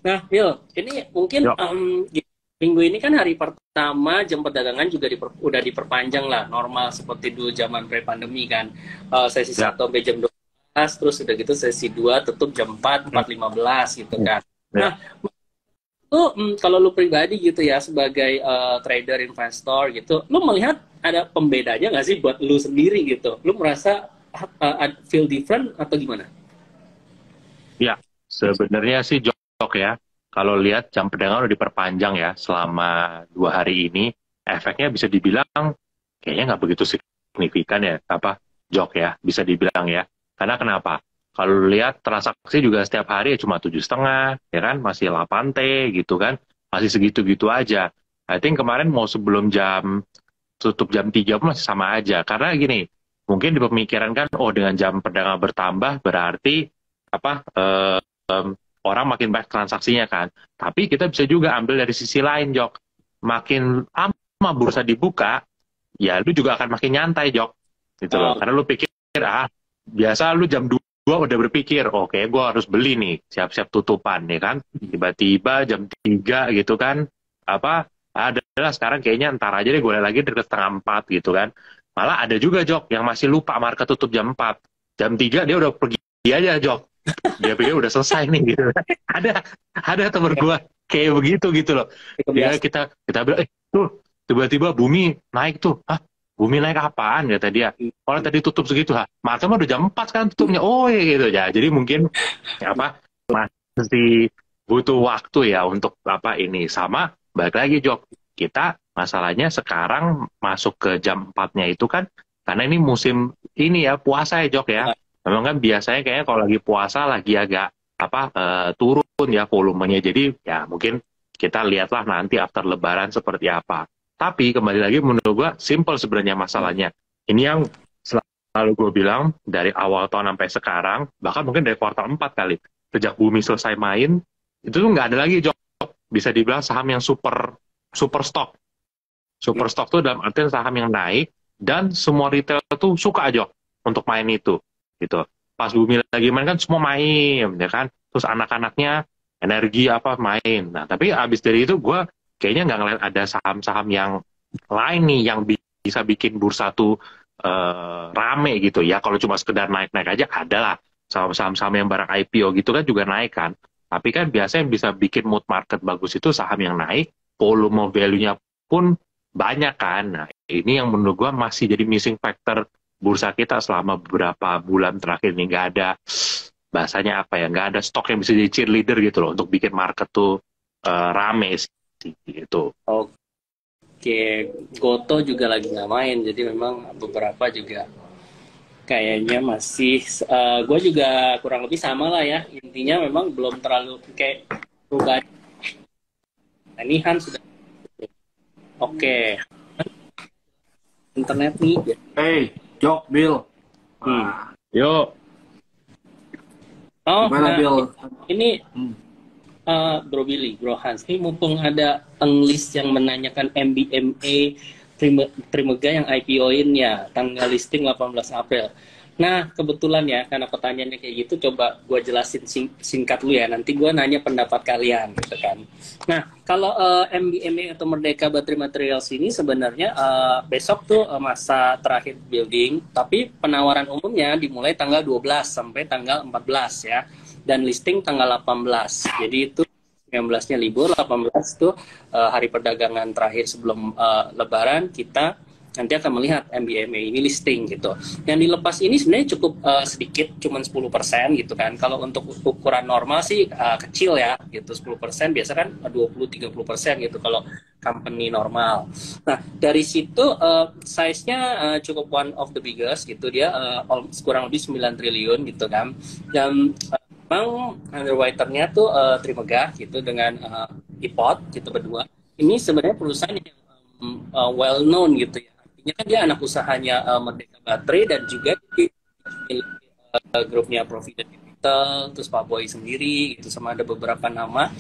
Nah, Bill, ini mungkin Yo, minggu ini kan hari pertama jam perdagangan juga udah diperpanjang lah, normal seperti dulu zaman pre-pandemi kan. Sesi ya. 1 sampai jam 12, terus udah gitu sesi 2 tutup jam 4, Hmm, 4.15 gitu hmm, kan. ya. Nah, lu kalau lu pribadi gitu ya sebagai trader investor gitu, lu melihat ada pembedanya nggak sih buat lu sendiri gitu? Lu merasa feel different atau gimana? Ya, sebenarnya sih jok ya. Kalau lihat jam perdagangan udah diperpanjang ya selama 2 hari ini, efeknya bisa dibilang kayaknya nggak begitu signifikan ya, apa jok ya, bisa dibilang ya. Karena kenapa? Kalau lihat transaksi juga setiap hari ya cuma 7,5, ya kan, masih 8 T gitu kan, masih segitu-gitu aja. I think kemarin mau sebelum jam tutup jam 3 pun masih sama aja. Karena gini, mungkin di pemikiran kan, oh dengan jam perdagangan bertambah berarti apa orang makin banyak transaksinya kan. Tapi kita bisa juga ambil dari sisi lain, Jok. Makin lama bursa dibuka, ya lu juga akan makin nyantai, Jok. Gitu loh. Oh, Karena lu pikir, biasa lu jam 2 udah berpikir, oke, gue harus beli nih, siap-siap tutupan, ya kan. Tiba-tiba jam 3 gitu kan, adalah sekarang kayaknya ntar aja deh gue lagi deket setengah 4 gitu kan. Malah ada juga, Jok, yang masih lupa market tutup jam 4. Jam 3 dia udah pergi aja, Jok, dia pikir udah selesai nih gitu. Ada temen ya, gue kayak begitu gitu loh. Dia kebiasaan. kita bilang, tuh tiba-tiba bumi naik tuh. Hah, bumi naik apaan, kata dia. Kalau tadi tutup segitu, mata mah udah jam 4 kan tutupnya. Oh iya gitu ya. Jadi mungkin apa masih butuh waktu ya untuk apa ini, sama balik lagi, Jok, kita masalahnya sekarang masuk ke jam 4-nya itu kan karena ini musim ini ya puasa ya, Jok ya. Memang kan biasanya kayaknya kalau lagi puasa lagi agak turun ya volumenya. Jadi ya mungkin kita lihatlah nanti after lebaran seperti apa. Tapi kembali lagi menurut gua simple sebenarnya masalahnya. Ini yang selalu gue bilang dari awal tahun sampai sekarang, bahkan mungkin dari kuartal 4 kali. Sejak bumi selesai main, itu tuh nggak ada lagi, Jok. Bisa dibilang saham yang super super stock. Super stock tuh dalam artian saham yang naik dan semua retail tuh suka aja untuk main itu gitu. Pas bumi lagi main kan semua main ya kan. Terus anak-anaknya energi apa main. Nah, tapi abis dari itu gue kayaknya nggak ngeliat ada saham-saham yang lain nih yang bisa bikin bursa tuh rame gitu ya. Kalau cuma sekedar naik-naik aja ada lah. Saham-saham yang barang IPO gitu kan juga naik kan. Tapi kan biasanya yang bisa bikin mood market bagus itu saham yang naik, volume value-nya pun banyak kan. Nah, ini yang menurut gua masih jadi missing factor bursa kita selama beberapa bulan terakhir ini. Nggak ada, bahasanya apa ya, nggak ada stok yang bisa jadi cheerleader gitu loh untuk bikin market tuh rame sih gitu. Oke, Goto juga lagi nggak main, jadi memang beberapa juga kayaknya masih, gue juga kurang lebih sama lah ya. Intinya memang belum terlalu kayak perubahan. Nah, ini Han sudah oke. Internet nih. Hey, Jok, Bill. Hmm. Wah, Yuk. Oh, gimana nah Bill? ini Hmm. Bro Billy, Bro Hans. Ini mumpung ada englist yang menanyakan MBMA Trimega yang IPO-in ya, tanggal listing 18 April. Nah, kebetulan ya, karena pertanyaannya kayak gitu, coba gue jelasin singkat lu ya. Nanti gue nanya pendapat kalian, gitu kan. Nah, kalau MBMA atau Merdeka Battery Materials ini sebenarnya besok tuh masa terakhir building, tapi penawaran umumnya dimulai tanggal 12 sampai tanggal 14 ya. Dan listing tanggal 18. Jadi itu 19-nya libur, 18 tuh hari perdagangan terakhir sebelum Lebaran, kita nanti akan melihat MBMA ini listing gitu. Yang dilepas ini sebenarnya cukup sedikit, cuma 10% gitu kan. Kalau untuk ukuran normal sih kecil ya, gitu 10%, biasa kan 20-30% gitu kalau company normal. Nah, dari situ size-nya cukup one of the biggest gitu, dia kurang lebih 9 triliun gitu kan. Dan memang underwriter-nya tuh Trimegah gitu dengan iPod gitu berdua. Ini sebenarnya perusahaan yang well known gitu ya. Artinya kan dia anak usahanya Merdeka Baterai dan juga di grupnya Provident Capital, terus Pak Boy sendiri gitu, sama ada beberapa nama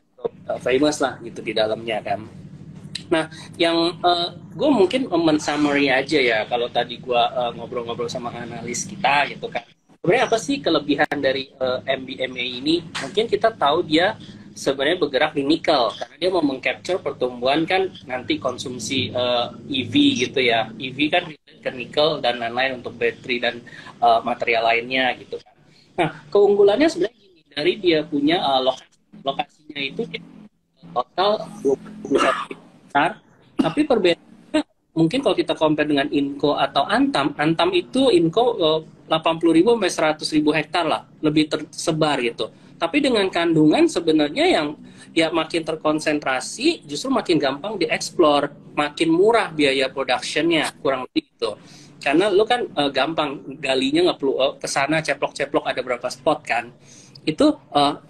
cukup famous lah gitu di dalamnya kan. Nah, yang gue mungkin men-summary aja ya, kalau tadi gue ngobrol-ngobrol sama analis kita gitu kan. sebenarnya apa sih kelebihan dari MBMA ini? Mungkin kita tahu dia sebenarnya bergerak di nikel karena dia mau mengcapture pertumbuhan kan nanti konsumsi EV gitu ya. EV kan ke nikel dan lain-lain untuk baterai dan material lainnya gitu kan. Nah, keunggulannya sebenarnya gini, dari dia punya lokasinya itu dia total 21 hektar, tapi perbedaannya mungkin kalau kita compare dengan Inco atau Antam itu Inco 80.000 sampai 100.000 hektar lah, lebih tersebar gitu. Tapi dengan kandungan sebenarnya yang ya makin terkonsentrasi, justru makin gampang dieksplor, makin murah biaya productionnya, kurang lebih gitu. Karena lu kan gampang galinya, nggak perlu ke sana ceplok-ceplok ada berapa spot kan. Itu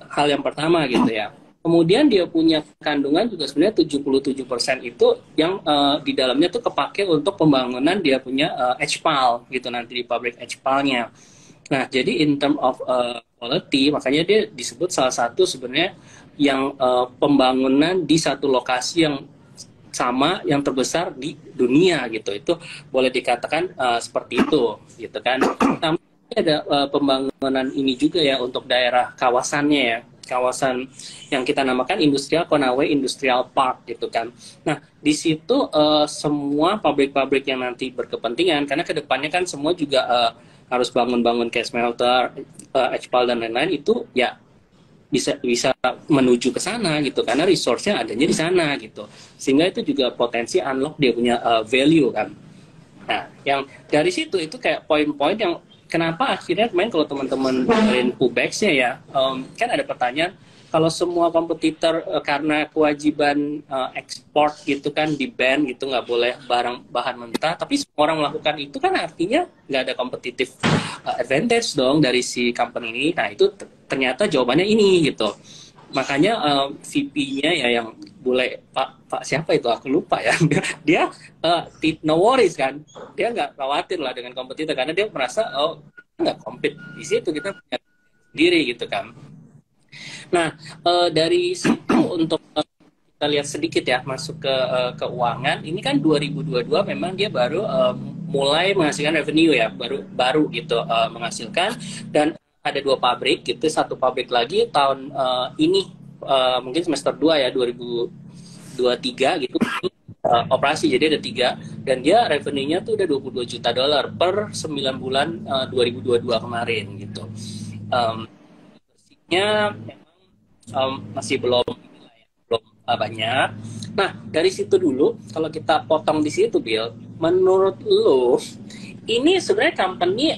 hal yang pertama gitu ya. Kemudian dia punya kandungan juga sebenarnya 77% itu yang di dalamnya tuh kepake untuk pembangunan dia punya HPAL gitu nanti di pabrik HPAL-nya. Nah, jadi in term of quality, makanya dia disebut salah satu sebenarnya yang pembangunan di satu lokasi yang sama yang terbesar di dunia gitu. Itu boleh dikatakan seperti itu gitu kan. Nah, ada pembangunan ini juga ya untuk daerah kawasannya ya, kawasan yang kita namakan Industrial Konawe Industrial Park gitu kan. Nah, di situ semua pabrik-pabrik yang nanti berkepentingan, karena kedepannya kan semua juga harus bangun-bangun kayak smelter, HPAL dan lain-lain, itu ya bisa menuju ke sana gitu, karena resource-nya adanya di sana gitu. Sehingga itu juga potensi unlock dia punya value kan. Nah, yang dari situ itu kayak poin-poin yang kenapa akhirnya kemarin kalau teman-teman dengerin Pubex-nya ya, kan ada pertanyaan, kalau semua kompetitor karena kewajiban ekspor gitu kan di ban gitu, nggak boleh bahan mentah, tapi semua orang melakukan itu kan artinya nggak ada competitive advantage dong dari si company ini. Nah, itu ternyata jawabannya ini gitu. Makanya VP-nya ya yang boleh Pak siapa itu aku lupa ya, dia no worries kan, dia nggak khawatir lah dengan kompetitor karena dia merasa nggak compete di situ, kita punya sendiri gitu kan. Nah, dari situ untuk kita lihat sedikit ya masuk ke keuangan, ini kan 2022 memang dia baru mulai menghasilkan revenue ya, baru gitu menghasilkan, dan ada 2 pabrik gitu, 1 pabrik lagi tahun ini mungkin semester 2 ya 2023 gitu operasi, jadi ada 3 dan dia revenue-nya tuh udah $22 juta per 9 bulan 2022 kemarin gitu. Bersihnya masih belum banyak. Nah, dari situ dulu kalau kita potong di situ, Bill, menurut lo ini sebenarnya company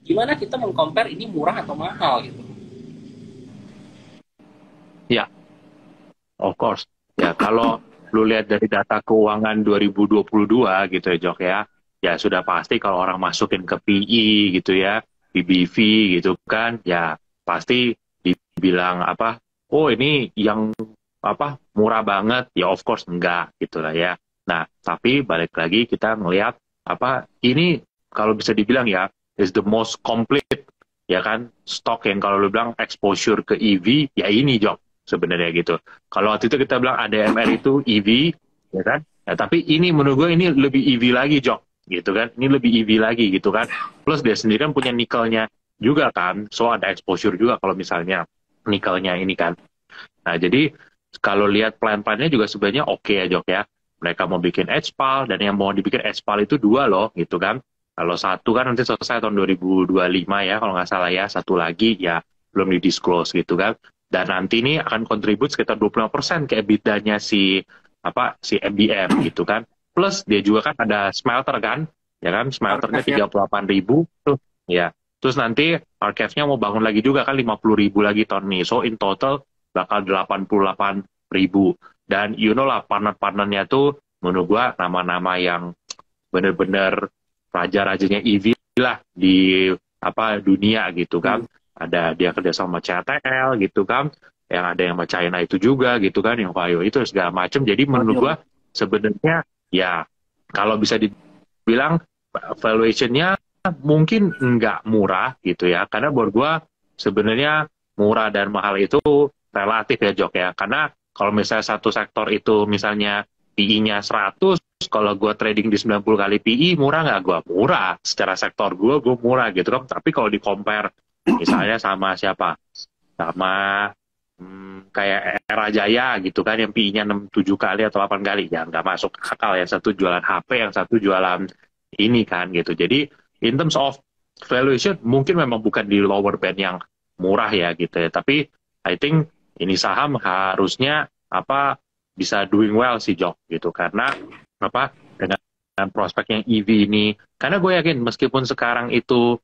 gimana kita mengcompare ini murah atau mahal gitu? Ya, of course. Ya, kalau lu lihat dari data keuangan 2022 gitu ya, Jok ya, ya sudah pasti kalau orang masukin ke PE gitu ya, PBV gitu kan, ya pasti dibilang apa, oh ini yang apa murah banget, ya of course enggak gitu lah ya. Nah, tapi balik lagi kita ngelihat apa ini kalau bisa dibilang ya is the most complete ya kan stock yang kalau lu bilang exposure ke EV ya ini Jok sebenarnya gitu. Kalau waktu itu kita bilang ADMR itu EV ya kan, ya, tapi ini menurut gue ini lebih EV lagi Jok gitu kan, ini lebih EV lagi gitu kan. Plus dia sendiri kan punya nikelnya juga kan, so ada exposure juga kalau misalnya nikelnya ini kan. Nah, jadi kalau lihat plan-plannya juga sebenarnya oke ya, Jok ya. Mereka mau bikin HPAL, dan yang mau dibikin HPAL itu 2 loh, gitu kan. Kalau 1 kan nanti selesai tahun 2025 ya, kalau nggak salah ya. 1 lagi ya belum di-disclose gitu kan. Dan nanti ini akan kontribut sekitar 25% ke EBITDA-nya si MBM gitu kan. Plus dia juga kan ada smelter kan, ya kan, smelternya 38.000 tuh, ya. Terus nanti Archive-nya mau bangun lagi juga kan 50.000 lagi tahun ini. So in total bakal 88.000. Dan you know lah partner-partnernya tuh menurut gua nama-nama yang bener-bener raja-rajanya EV lah di dunia gitu kan. Ada dia kerja sama CATL gitu kan, yang ada yang sama China itu juga gitu kan, yang Huawei itu segala macam. Jadi menurut gua sebenarnya ya kalau bisa dibilang valuation-nya mungkin nggak murah gitu ya, karena buat gua sebenarnya murah dan mahal itu relatif ya Jok ya, karena kalau misalnya satu sektor itu misalnya PI-nya 100, kalau gue trading di 90 kali PE murah nggak? Gue murah. Secara sektor gue murah gitu kan. Tapi kalau di compare misalnya sama siapa? Sama kayak Era Jaya gitu kan yang PI-nya 6-7 kali atau 8 kali. Ya nggak masuk akal. Yang satu jualan HP, yang satu jualan ini kan gitu. Jadi in terms of valuation mungkin memang bukan di lower band yang murah ya gitu ya. Tapi I think ini saham harusnya bisa doing well sih Jok gitu karena dengan prospek yang EV ini karena gue yakin meskipun sekarang itu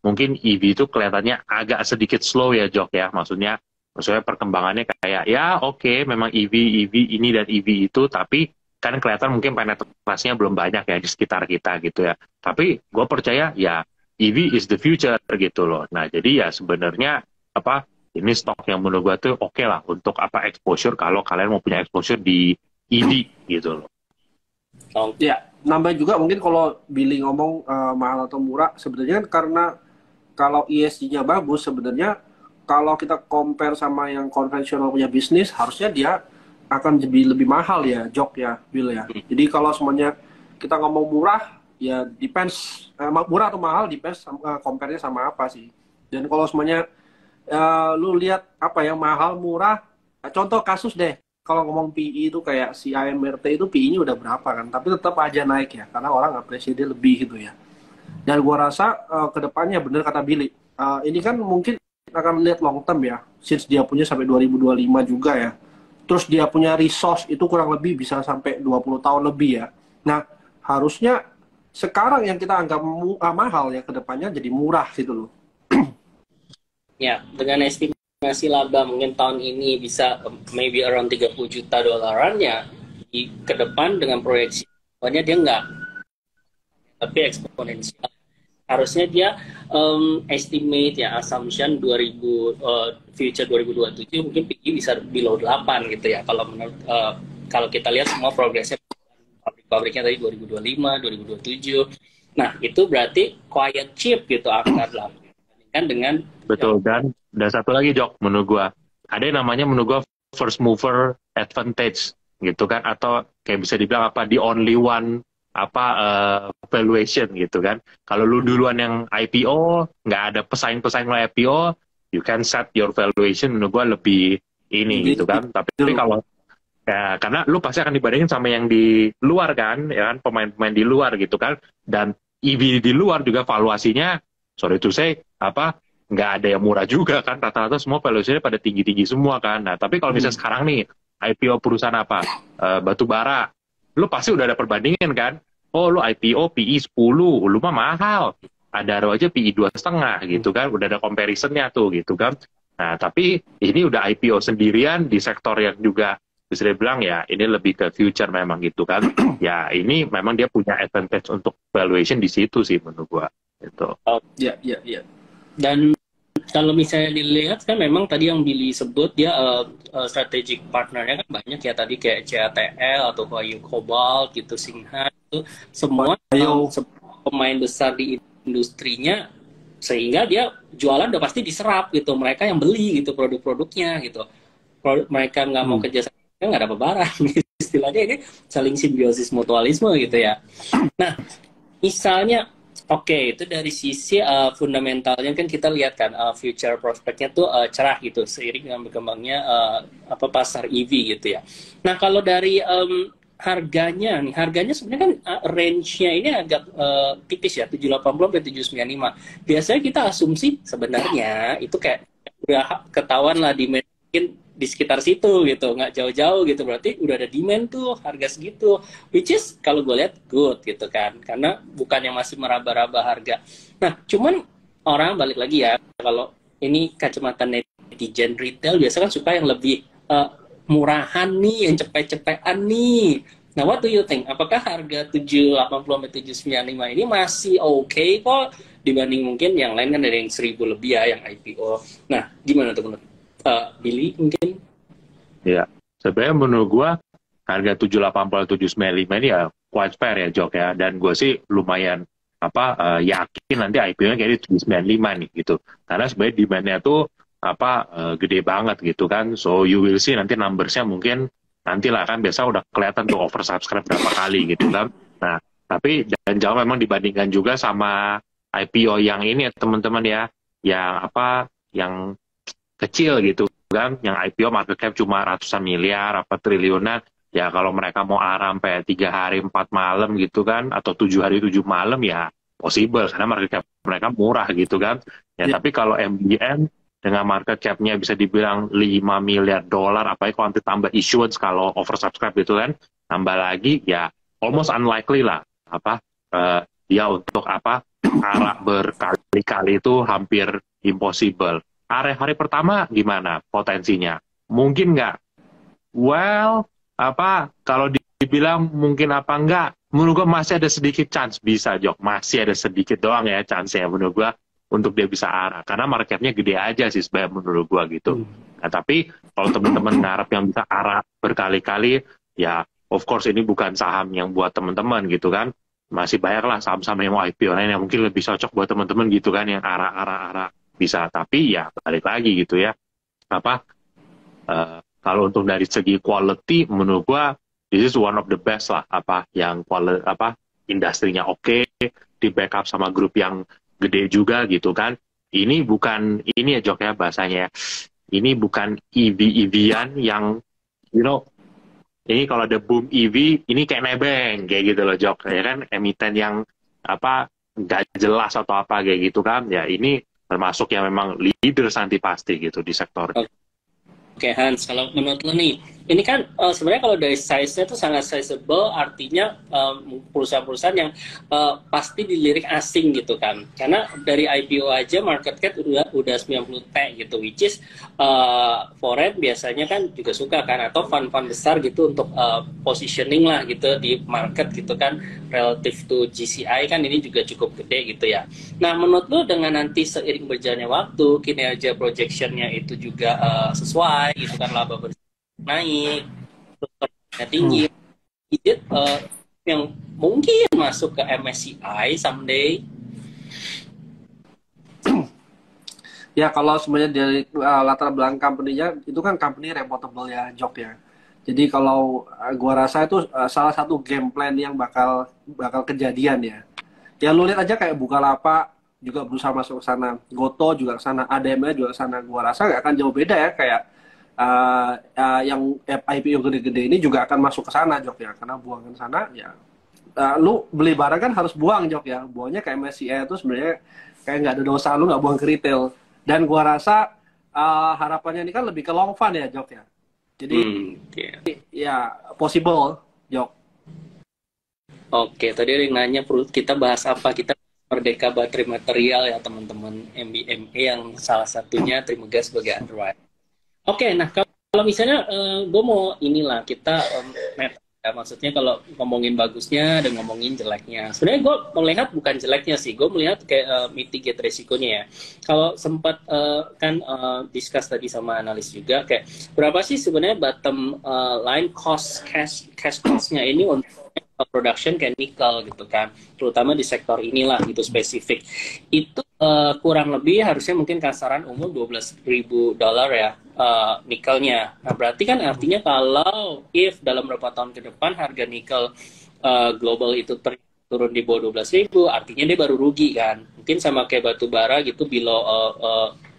mungkin EV itu kelihatannya agak sedikit slow ya Jok ya maksudnya perkembangannya kayak ya oke, memang EV ini dan EV itu tapi kan kelihatan mungkin penetrasinya belum banyak ya di sekitar kita gitu ya tapi gue percaya ya EV is the future gitu loh. Nah jadi ya sebenarnya ini stok yang menurut gue tuh oke lah untuk exposure kalau kalian mau punya exposure di EV gitu loh. Ya, nambah juga mungkin kalau Billy ngomong mahal atau murah, sebenarnya kan karena kalau ESG-nya bagus, sebenarnya kalau kita compare sama yang konvensional punya bisnis, harusnya dia akan jadi lebih mahal ya, Jok ya, Bill ya. Jadi kalau semuanya kita ngomong murah, ya depends, murah atau mahal depends compare-nya sama apa sih. Dan kalau semuanya lu lihat yang mahal murah contoh kasus deh kalau ngomong PE itu kayak si AMRT itu PE-nya udah berapa kan tapi tetap aja naik ya karena orang apresiasi dia lebih gitu ya dan gua rasa kedepannya bener kata Billy ini kan mungkin akan lihat long term ya since dia punya sampai 2025 juga ya terus dia punya resource itu kurang lebih bisa sampai 20 tahun lebih ya nah harusnya sekarang yang kita anggap mahal ya kedepannya jadi murah gitu loh. Ya, dengan estimasi laba mungkin tahun ini bisa maybe around 30 juta dolaran ya, ke depan dengan proyeksi pokoknya dia enggak, tapi eksponensial. Harusnya dia estimate ya, assumption future 2027 mungkin PE bisa below 8 gitu ya, kalau menurut kalau kita lihat semua progresnya pabrik-pabriknya tadi 2025, 2027. Nah, itu berarti quiet chip gitu angka 8. Dengan betul dan satu lagi Jok menurut gua ada yang namanya menurut gua first mover advantage gitu kan atau kayak bisa dibilang the only one valuation gitu kan kalau lu duluan yang IPO nggak ada pesaing-pesaing lo IPO you can set your valuation menurut gua lebih ini gitu kan tapi kalau ya karena lu pasti akan dibandingin sama yang di luar kan ya kan pemain-pemain di luar gitu kan dan EV di luar juga valuasinya sorry to say nggak ada yang murah juga kan rata-rata semua valuasinya pada tinggi-tinggi semua kan nah tapi kalau misalnya sekarang nih IPO perusahaan batu bara lu pasti udah ada perbandingan kan lu IPO PE 10 lu mah mahal Adaro aja PE 2,5 gitu kan udah ada comparisonnya tuh gitu kan nah tapi ini udah IPO sendirian di sektor yang juga bisa dibilang ya ini lebih ke future memang gitu kan ya ini memang dia punya advantage untuk valuation di situ sih menurut gua itu. Ya. Dan kalau misalnya dilihat kan memang tadi yang Billy sebut dia strategic partnernya kan banyak ya tadi kayak CATL atau Huayu Cobalt gitu Singhan itu semua pemain besar di industrinya sehingga dia jualan udah pasti diserap gitu mereka yang beli gitu produk-produknya gitu mereka nggak mau kerja sama nggak dapat barang istilahnya ini saling simbiosis mutualisme gitu ya. Nah misalnya Oke, itu dari sisi fundamentalnya kan kita lihat kan future prospeknya tuh cerah gitu seiring dengan berkembangnya pasar EV gitu ya. Nah kalau dari harganya sebenarnya kan range-nya ini agak tipis ya 780 sampai 795. Biasanya kita asumsi sebenarnya itu kayak udah ketahuan lah demand mungkin di sekitar situ gitu, nggak jauh-jauh gitu, berarti udah ada demand tuh harga segitu, which is kalau gue lihat good gitu kan, karena bukan yang masih meraba-raba harga. Nah, cuman orang balik lagi ya, kalau ini kacamata netizen retail biasa kan suka yang lebih murahan nih, yang cepet-cepetan nih. Nah, what do you think? Apakah harga 780-795 ini masih oke kok dibanding mungkin yang lain kan ada yang 1.000 lebih ya yang IPO. Nah, gimana tuh menurut Billy mungkin? Ya, sebenarnya menurut gue harga 780-795 ini ya quite fair ya Jok ya, dan gue sih lumayan yakin nanti IPO-nya kayak di 795 nih gitu, karena sebenarnya demand-nya tuh gede banget gitu kan, so you will see nanti numbers-nya mungkin nantilah kan biasa udah kelihatan tuh oversubscribe berapa kali gitu kan. Nah, tapi dan jauh memang dibandingkan juga sama IPO yang ini ya teman-teman ya, yang apa, yang kecil gitu kan, yang IPO market cap cuma ratusan miliar, apa triliunan, ya kalau mereka mau arah sampai 3 hari 4 malam gitu kan, atau 7 hari 7 malam ya possible, karena market cap mereka murah gitu kan. Ya, tapi kalau MBM dengan market cap-nya bisa dibilang 5 miliar dolar, apalagi kalau nanti tambah issuance kalau oversubscribe gitu kan, tambah lagi ya almost unlikely lah apa dia untuk apa arah berkali-kali itu hampir impossible. Hari pertama gimana potensinya? Mungkin nggak? Well, apa kalau dibilang mungkin apa enggak? Menurut gue masih ada sedikit chance bisa, Jok. Masih ada sedikit doang ya chance-nya menurut gue untuk dia bisa arah. Karena marketnya gede aja sih sebenarnya menurut gue gitu. Nah, tapi kalau teman-teman ngarep yang bisa arah berkali-kali, ya of course ini bukan saham yang buat teman-teman gitu kan. Masih banyak lah saham-saham yang mau IPO lain yang mungkin lebih cocok buat teman-teman gitu kan, yang arah bisa. Tapi ya balik lagi gitu ya. Apa kalau untuk dari segi quality menurut gua this is one of the best lah, apa yang quality apa industrinya oke, di backup sama grup yang gede juga gitu kan. Ini bukan ini ya Jok ya bahasanya. Ini bukan EV-EV-an yang you know, ini kalau ada boom EV ini kayak nebeng kayak gitu loh Jok ya kan, emiten yang apa nggak jelas atau apa kayak gitu kan. Ya ini termasuk yang memang leader nanti pasti gitu di sektor. Oke Hans, kalau menurut lo nih, ini kan sebenarnya kalau dari size-nya itu sangat sizable, artinya perusahaan-perusahaan yang pasti dilirik asing gitu kan. Karena dari IPO aja market cap udah 90T gitu, which is foreign biasanya kan juga suka kan, atau fund-fund besar gitu untuk positioning lah gitu di market gitu kan, relative to GCI kan ini juga cukup gede gitu ya. Nah menurut lo dengan nanti seiring berjalannya waktu, kinerja projection-nya itu juga sesuai gitu kan, laba bersih naik, terusnya tinggi, yang mungkin masuk ke MSCI someday. Ya kalau sebenarnya dari latar belakang company-nya itu kan company reputable ya Jok ya. Jadi kalau gua rasa itu salah satu game plan yang bakal kejadian ya. Ya lu lihat aja kayak Bukalapak juga berusaha masuk ke sana, Goto juga ke sana, ADM juga ke sana. Gua rasa nggak akan jauh beda ya, kayak yang IPO gede-gede ini juga akan masuk ke sana Jok ya. Karena buang ke sana ya, lu beli barang kan harus buang Jok ya. Buangnya kayak MSCI itu sebenarnya kayak nggak ada dosa lu nggak buang ke retail. Dan gua rasa harapannya ini kan lebih ke long fun ya Jok ya. Jadi ya possible Jok. Oke, tadi ada yang nanya kita bahas apa? Kita Merdeka Baterai Material ya teman-teman, MBME yang salah satunya Trimegah sebagai underwriter. Oke, nah kalau misalnya gue mau inilah kita ya, maksudnya kalau ngomongin bagusnya dan ngomongin jeleknya. Sebenarnya gue melihat bukan jeleknya sih, gue melihat kayak mitigate resikonya ya. Kalau sempat kan discuss tadi sama analis juga, kayak berapa sih sebenarnya bottom line cost cash cost-nya ini untuk production kayak nikel gitu kan, terutama di sektor inilah gitu spesifik. Itu kurang lebih harusnya mungkin kasaran umum $12.000 ya nikelnya. Nah berarti kan artinya kalau if dalam beberapa tahun ke depan harga nikel global itu turun di bawah 12.000, artinya dia baru rugi kan. Mungkin sama kayak batu bara gitu below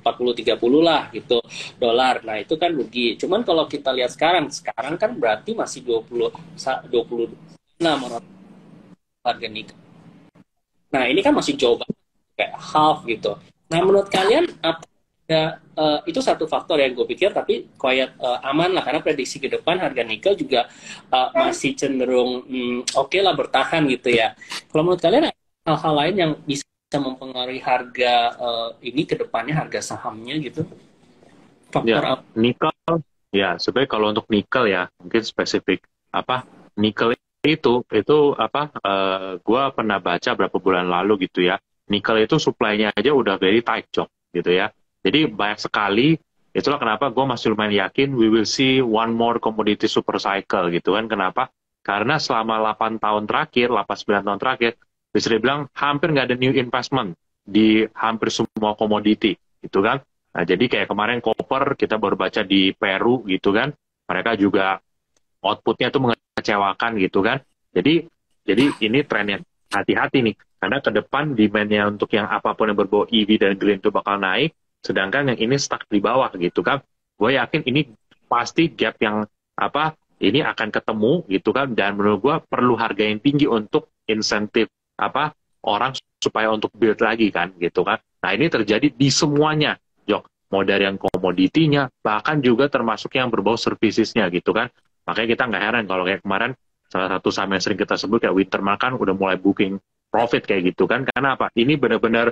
40-30 lah gitu dolar. Nah itu kan rugi. Cuman kalau kita lihat sekarang kan berarti masih 20 harga nikel. Nah ini kan masih jauh banget, kayak half gitu. Nah menurut kalian apa itu satu faktor yang gue pikir tapi quiet aman lah, karena prediksi ke depan harga nikel juga masih cenderung oke lah bertahan gitu ya. Kalau menurut kalian hal-hal lain yang bisa mempengaruhi harga ini ke depannya, harga sahamnya gitu? Faktor ya, nikel ya sebenarnya kalau untuk nikel ya mungkin spesifik apa nikel itu apa gue pernah baca berapa bulan lalu gitu ya, nikel itu supply-nya aja udah very tight Jok gitu ya. Jadi banyak sekali, itulah kenapa gue masih lumayan yakin we will see one more commodity super cycle gitu kan. Kenapa? Karena selama 8 tahun terakhir, 8-9 tahun terakhir, bisa dibilang hampir nggak ada new investment di hampir semua komoditi gitu kan. Nah jadi kayak kemarin copper kita baru baca di Peru gitu kan, mereka juga outputnya tuh mengecewakan gitu kan. Jadi ini trennya, hati-hati nih, karena ke depan demand-nya untuk yang apapun yang berbau EV dan green itu bakal naik, sedangkan yang ini stuck di bawah gitu kan. Gue yakin ini pasti gap yang ini akan ketemu gitu kan, dan menurut gue perlu harga yang tinggi untuk insentif orang supaya untuk build lagi kan gitu kan. Nah ini terjadi di semuanya, Jok, mau dari yang komoditinya, bahkan juga termasuk yang berbau servicesnya gitu kan. Makanya kita nggak heran kalau kayak kemarin salah satu saham yang sering kita sebut kayak Wintermark kan udah mulai booking profit kayak gitu kan. Karena apa? Ini benar-benar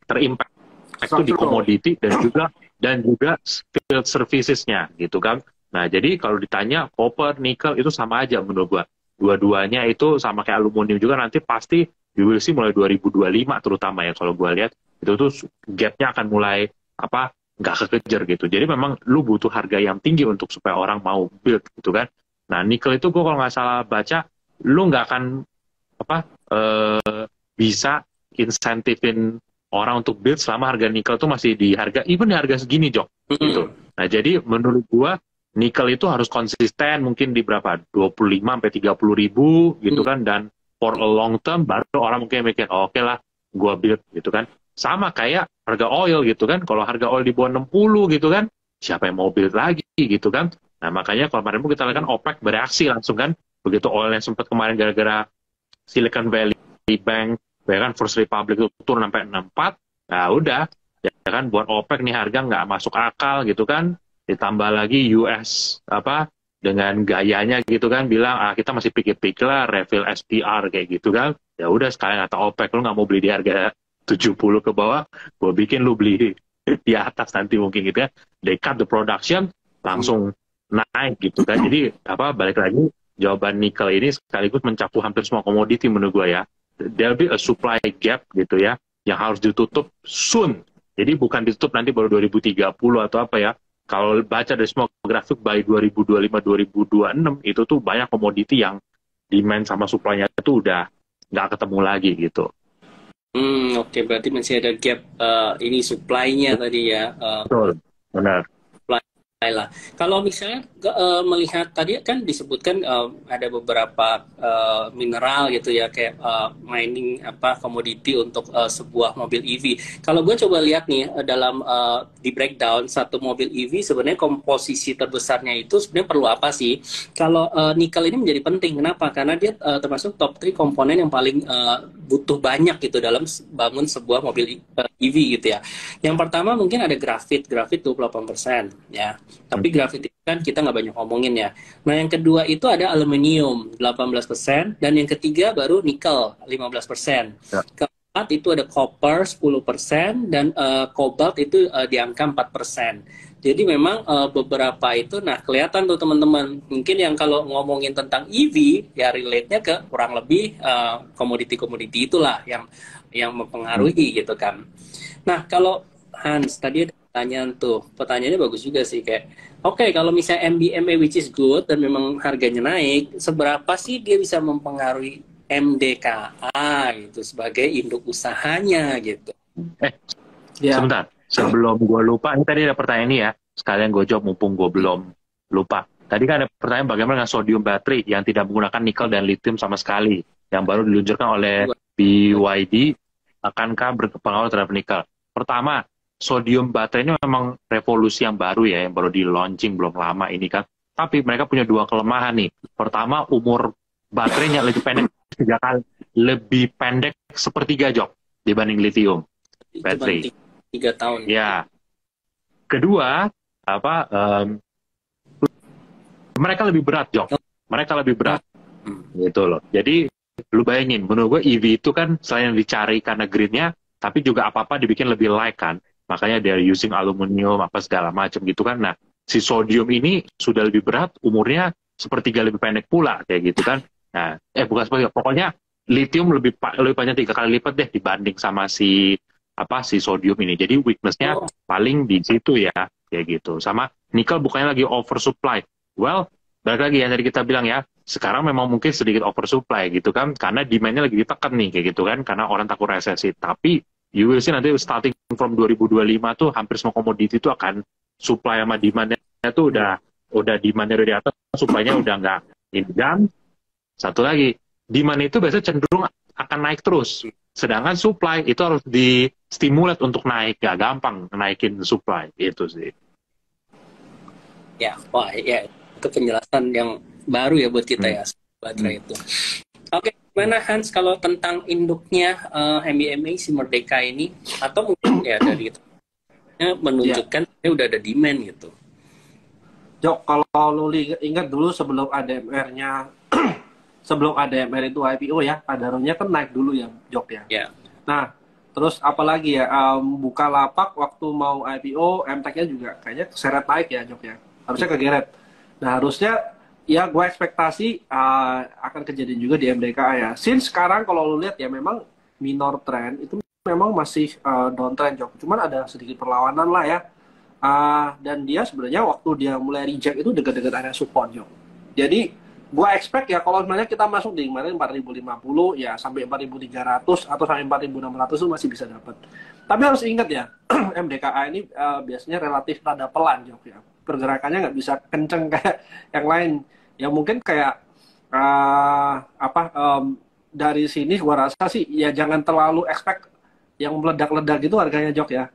terimpact itu di komoditi dan juga field servicesnya gitu kan. Nah jadi kalau ditanya copper, nickel itu sama aja menurut gua. Dua-duanya itu sama kayak aluminium juga, nanti pasti you will see mulai 2025 terutama ya kalau gua lihat itu tuh gapnya akan mulai nggak kekejar gitu. Jadi memang lu butuh harga yang tinggi untuk supaya orang mau build gitu kan. Nah nikel itu gua kalau nggak salah baca lu nggak akan bisa insentifin orang untuk build selama harga nikel tuh masih di harga even di harga segini, Jok gitu. Nah jadi menurut gua nikel itu harus konsisten mungkin di berapa 25 sampai 30 ribu gitu kan, dan for a long term baru orang mungkin mikir oke lah gua build gitu kan. Sama kayak harga oil gitu kan, kalau harga oil di bawah 60 gitu kan siapa yang mau build lagi gitu kan. Nah makanya kemarin kita lihat kan OPEC bereaksi langsung kan, begitu oil yang sempat kemarin gara-gara Silicon Valley Bank kan First Republic itu turun sampai 64, nah udah ya kan buat OPEC nih harga nggak masuk akal gitu kan. Ditambah lagi US dengan gayanya gitu kan bilang kita masih pikir-pikir lah refill SPR kayak gitu kan. Ya udah sekalian kata OPEC lu nggak mau beli di harga 70 ke bawah, gue bikin lu beli di atas nanti mungkin gitu kan. They cut the production langsung naik gitu kan. Jadi balik lagi jawaban nikel ini sekaligus mencakup hampir semua komoditi menurut gue ya. There'll be a supply gap gitu ya yang harus ditutup soon. Jadi bukan ditutup nanti baru 2030 atau apa ya. Kalau baca dari semua grafik by 2025-2026 itu tuh banyak komoditi yang demand sama supply-nya itu udah nggak ketemu lagi gitu. Oke, berarti masih ada gap ini supply-nya tadi ya. Betul, benar. Lah. Kalau misalnya melihat tadi kan disebutkan ada beberapa mineral gitu ya kayak mining komoditi untuk sebuah mobil EV. Kalau gue coba lihat nih dalam di breakdown satu mobil EV sebenarnya komposisi terbesarnya itu sebenarnya perlu apa sih? Kalau nikel ini menjadi penting. Kenapa? Karena dia termasuk top 3 komponen yang paling butuh banyak gitu dalam bangun sebuah mobil EV gitu ya. Yang pertama mungkin ada grafit 28% ya. Tapi grafit itu kan kita nggak banyak ngomongin ya. Nah yang kedua itu ada aluminium 18%, dan yang ketiga baru nikel 15%. Ya. Keempat itu ada copper 10%, dan cobalt itu di angka 4%. Jadi memang beberapa itu, nah kelihatan tuh teman-teman. Mungkin yang kalau ngomongin tentang EV ya relate-nya ke kurang lebih komoditi-komoditi itulah yang mempengaruhi gitu kan. Nah kalau Hans tadi ada pertanyaannya bagus juga sih kayak oke, kalau misalnya MBMA which is good dan memang harganya naik, seberapa sih dia bisa mempengaruhi MDKA gitu sebagai induk usahanya gitu. Sebentar, sebelum gue lupa, ini tadi ada pertanyaan ini ya, sekalian gue jawab mumpung gue belum lupa. Tadi kan ada pertanyaan bagaimana dengan sodium baterai yang tidak menggunakan nikel dan lithium sama sekali, yang baru diluncurkan oleh BYD, akankah berpengaruh terhadap nikel? Pertama, sodium baterai ini memang revolusi yang baru ya, yang baru di launching belum lama ini kan. Tapi mereka punya dua kelemahan nih. Pertama, umur baterainya lebih pendek 3 kali, lebih pendek sepertiga, Jok, dibanding lithium baterai. 3 tahun. Ya. Kedua, mereka lebih berat, Jok. Mereka lebih berat. Gitu loh. Jadi lu bayangin, menurut gue EV itu kan selain dicari karena greennya, tapi juga apa-apa dibikin lebih light kan. Makanya dia using aluminium apa segala macam gitu kan. Nah, si sodium ini sudah lebih berat, umurnya sepertiga lebih pendek pula kayak gitu kan. Nah, bukan sepertiga, pokoknya lithium lebih banyak 3 kali lipat deh dibanding sama si sodium ini. Jadi weakness-nya paling di situ ya, kayak gitu. Sama nikel bukannya lagi oversupply. Well, balik lagi yang tadi kita bilang ya, sekarang memang mungkin sedikit oversupply gitu kan, karena demand-nya lagi ditekan nih kayak gitu kan, karena orang takut resesi. Tapi you will see nanti starting from 2025 tuh hampir semua komoditi itu akan supply sama demand-nya tuh udah udah demand-nya udah di atas, supply-nya udah nggak ini. Dan satu lagi, demand itu biasanya cenderung akan naik terus. Sedangkan supply itu harus di-stimulat untuk naik. Gak gampang naikin supply. Itu sih. Ya, wah ya itu penjelasan yang baru ya buat kita ya baterai itu. Oke, gimana Hans kalau tentang induknya MBMA si Merdeka ini, atau mungkin ya dari itu menunjukkan udah ada demand gitu. Jok, kalau lu ingat dulu sebelum ADMR-nya sebelum ADMR itu IPO ya, Adaro-nya kan naik dulu ya, Jok ya. Ya. Nah, terus apalagi ya, Bukalapak waktu mau IPO, MTEK-nya juga kayaknya seret naik ya, Jok ya. Harusnya kegeret. Nah, harusnya ya gue ekspektasi akan kejadian juga di MDKA ya. Since sekarang kalau lu lihat ya memang minor trend itu memang masih downtrend, Jok. Cuman ada sedikit perlawanan lah ya. Dan dia sebenarnya waktu dia mulai reject itu dekat-dekat area support, Jok. Jadi gue expect ya kalau sebenarnya kita masuk di kemarin 4050 ya sampai 4300 atau sampai 4600 itu masih bisa dapat. Tapi harus ingat ya, MDKA ini biasanya relatif rada pelan, Jok ya. Pergerakannya nggak bisa kenceng kayak yang lain. Ya mungkin kayak dari sini gua rasa sih ya jangan terlalu expect yang meledak-ledak gitu harganya, Jok ya.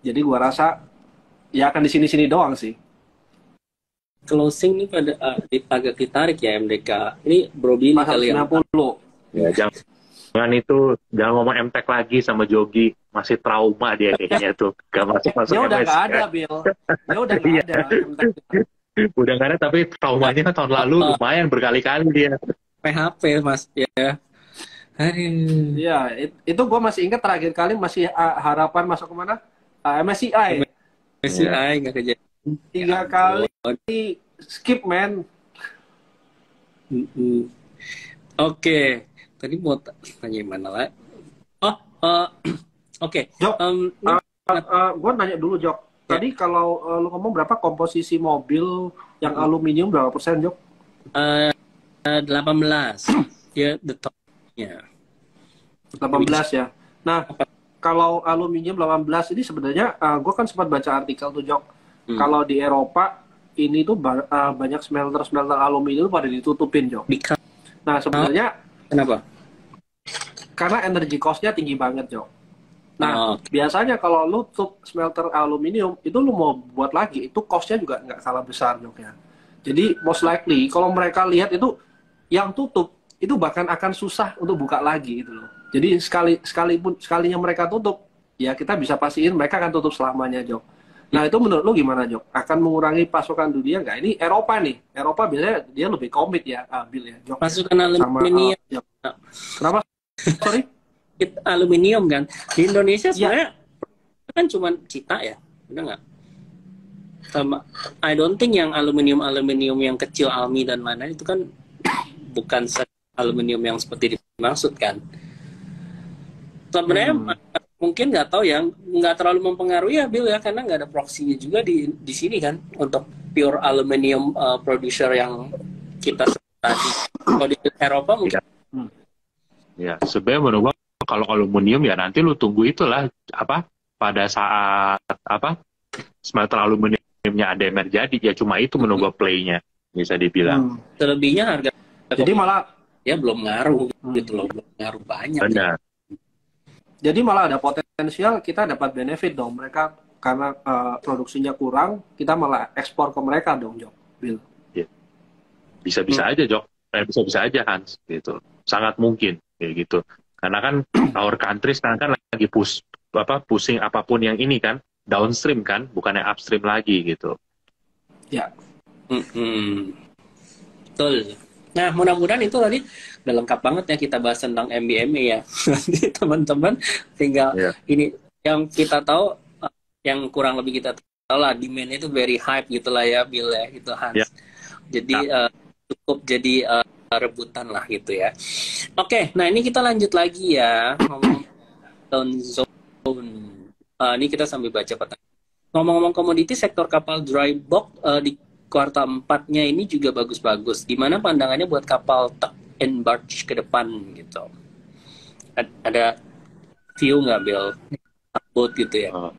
Jadi gua rasa ya akan di sini-sini doang sih. Closing ini pada agak ditarik ya MDK. Ini Bro Billy kali ya. 90. Ya, jangan itu, jangan ngomong MTEK lagi sama Jogi. Masih trauma dia kayaknya tuh. Gak masuk-masuk Dia udah MS. nggak ada, Bill. Dia udah nggak ada. Udah nggak ada, tapi traumanya kan tahun lalu lumayan berkali-kali dia. PHP Mas ya. Aduh. Iya, itu gue masih ingat terakhir kali masih harapan masuk kemana? MSCI. MSCI nggak kejadian. 3 kali skip, man. Oke. Tadi mau tanya mana lah? Oke. Jok, gue nanya dulu, Jok. Tadi kalau lu ngomong berapa komposisi mobil yang aluminium berapa persen, Jok? 18. Ya, the top-nya. 18 ya. Nah, kalau aluminium 18 ini sebenarnya gue kan sempat baca artikel tuh, Jok. Kalau di Eropa ini tuh banyak smelter aluminium pada ditutupin, Jok. Nah, sebenarnya kenapa? Karena energy cost-nya tinggi banget, Jok. Nah, biasanya kalau lu tutup smelter aluminium, itu lu mau buat lagi, itu cost-nya juga nggak kalah besar, Jok ya. Jadi, most likely, kalau mereka lihat itu, yang tutup, itu bahkan akan susah untuk buka lagi, gitu loh. Jadi, sekalinya mereka tutup, ya kita bisa pastiin mereka akan tutup selamanya, Jok. Nah, itu menurut lu gimana, Jok? Akan mengurangi pasokan dunia nggak? Ini Eropa nih. Eropa biasanya dia lebih komit ya, Bill ya, Jok. Pasokan aluminium. Kenapa? Sorry? Aluminium kan. Di Indonesia sebenarnya kan cuma kita ya. Benar nggak? Sama, I don't think yang aluminium yang kecil, Almi dan lain-lain itu kan bukan aluminium yang seperti dimaksud kan. Sebenarnya mungkin nggak tahu ya, nggak terlalu mempengaruhi ya Bill ya, karena nggak ada proksinya juga di sini kan untuk pure aluminium producer yang kita tadi. Kalau di Eropa mungkin. Ya, sebenarnya menurut gua kalau aluminium ya nanti lu tunggu itulah pada saat smelter aluminiumnya ADMR jadi ya cuma itu menunggu play-nya bisa dibilang. Selebihnya harga. Jadi malah ya belum ngaruh gitu loh, belum ngaruh banyak. Benar. Jadi malah ada potensial kita dapat benefit dong mereka karena produksinya kurang, kita malah ekspor ke mereka dong, Jok. Bill. Ya. Bisa-bisa aja, Jok. Bisa-bisa aja, Hans. Gitu. Sangat mungkin kayak gitu. Karena kan our country sekarang kan lagi pusing apapun yang ini kan downstream kan, bukannya upstream lagi gitu. Ya. Betul. Nah, mudah-mudahan itu tadi udah lengkap banget ya kita bahas tentang MBMA ya. Nanti teman-teman tinggal ini yang kita tahu, yang kurang lebih kita tahu lah, demand-nya itu very hype gitulah ya, Bill ya, gitu Hans. Yeah. Jadi cukup jadi rebutan lah gitu ya. Oke, nah ini kita lanjut lagi ya ngomong down zone. Ini kita sambil baca pertanyaan. Ngomong-ngomong komoditi, sektor kapal dry bulk di kuartal 4-nya ini juga bagus-bagus. Gimana pandangannya buat kapal tug and barge ke depan gitu? Ada view nggak, Bill? Boat gitu ya?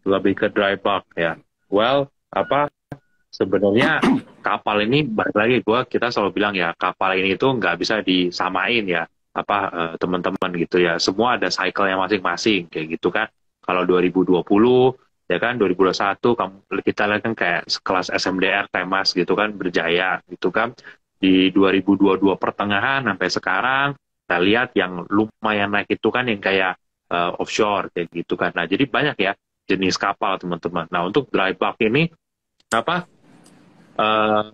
Lebih ke dry bulk ya. Well, sebenarnya kapal ini balik lagi kita selalu bilang ya, kapal ini itu nggak bisa disamain ya teman-teman gitu ya. Semua ada cycle-nya masing-masing kayak gitu kan. Kalau 2020 ya kan, 2021 kita lihat kan kayak kelas SMDR Temas gitu kan berjaya gitu kan. Di 2022 pertengahan sampai sekarang kita lihat yang lumayan naik itu kan yang kayak offshore kayak gitu kan. Nah, jadi banyak ya jenis kapal teman-teman. Nah, untuk dry bulk ini eh,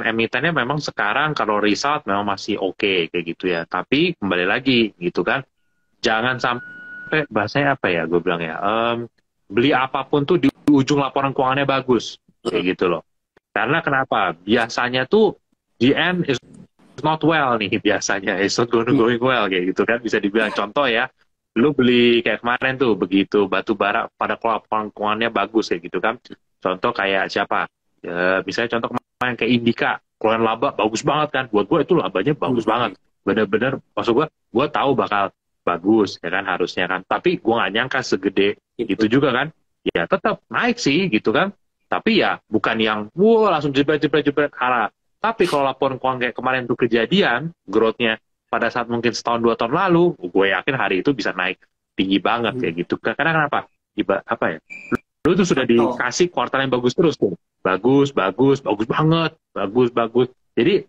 emitennya memang sekarang kalau result memang masih oke kayak gitu ya. Tapi kembali lagi gitu kan, jangan sampai bahasanya apa ya gue bilang ya, beli apapun tuh di ujung laporan keuangannya bagus kayak gitu loh. Karena kenapa? Biasanya tuh the end is not well nih, biasanya it's not going well kayak gitu kan, bisa dibilang. Contoh ya, lu beli kayak kemarin tuh begitu batu bara pada laporan keuangannya bagus kayak gitu kan. Contoh kayak siapa? Ya, misalnya contoh kemarin kayak Indika, keluaran laba bagus banget kan. Buat gue itu labanya bagus banget. Bener-bener, maksud gue tahu bakal bagus ya kan harusnya kan. Tapi gue nggak nyangka segede itu juga kan. Ya tetap naik sih gitu kan. Tapi ya bukan yang wah langsung jebret kalah. Tapi kalau laporan keuangan kayak kemarin itu kejadian, growth-nya pada saat mungkin setahun 2 tahun lalu, gue yakin hari itu bisa naik tinggi banget kayak gitu. Karena kenapa? Apa ya? Lu tuh sudah dikasih kuartal yang bagus terus tuh. Bagus banget, bagus. Jadi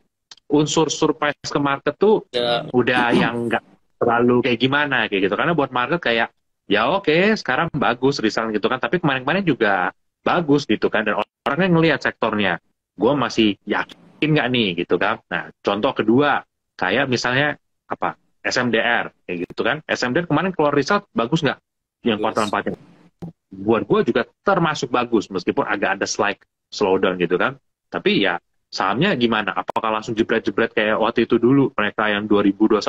unsur surprise ke market tuh udah yang nggak terlalu kayak gimana kayak gitu. Karena buat market kayak ya oke, sekarang bagus result gitu kan. Tapi kemarin-kemarin juga bagus gitu kan. Dan orangnya ngelihat sektornya. Gue masih yakin nggak nih gitu kan. Nah, contoh kedua kayak misalnya SMDR kayak gitu kan. SMDR kemarin keluar result bagus nggak? Yang kuartal 4-nya. Buat gue juga termasuk bagus meskipun agak ada slight slowdown gitu kan. Tapi ya sahamnya gimana? Apakah langsung jebret-jebret kayak waktu itu dulu mereka yang 2021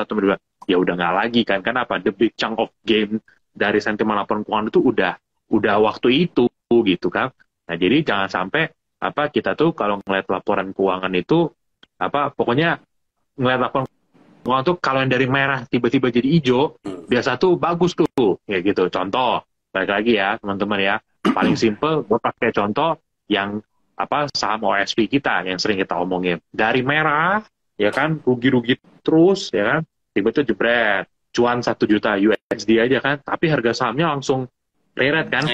ya udah nggak lagi kan? Kenapa? The big chunk of game dari sentimen laporan keuangan itu udah waktu itu gitu kan. Nah, jadi jangan sampai kita tuh kalau ngeliat laporan keuangan itu pokoknya ngeliat laporan keuangan tuh kalau yang dari merah tiba-tiba jadi hijau biasa tuh bagus tuh kayak gitu. Contoh balik lagi ya teman-teman ya, paling simple gue pakai contoh yang saham OSP kita yang sering kita omongin, dari merah ya kan rugi-rugi terus ya kan, tiba-tiba jebret cuan 1 juta USD aja kan, tapi harga sahamnya langsung reret kan.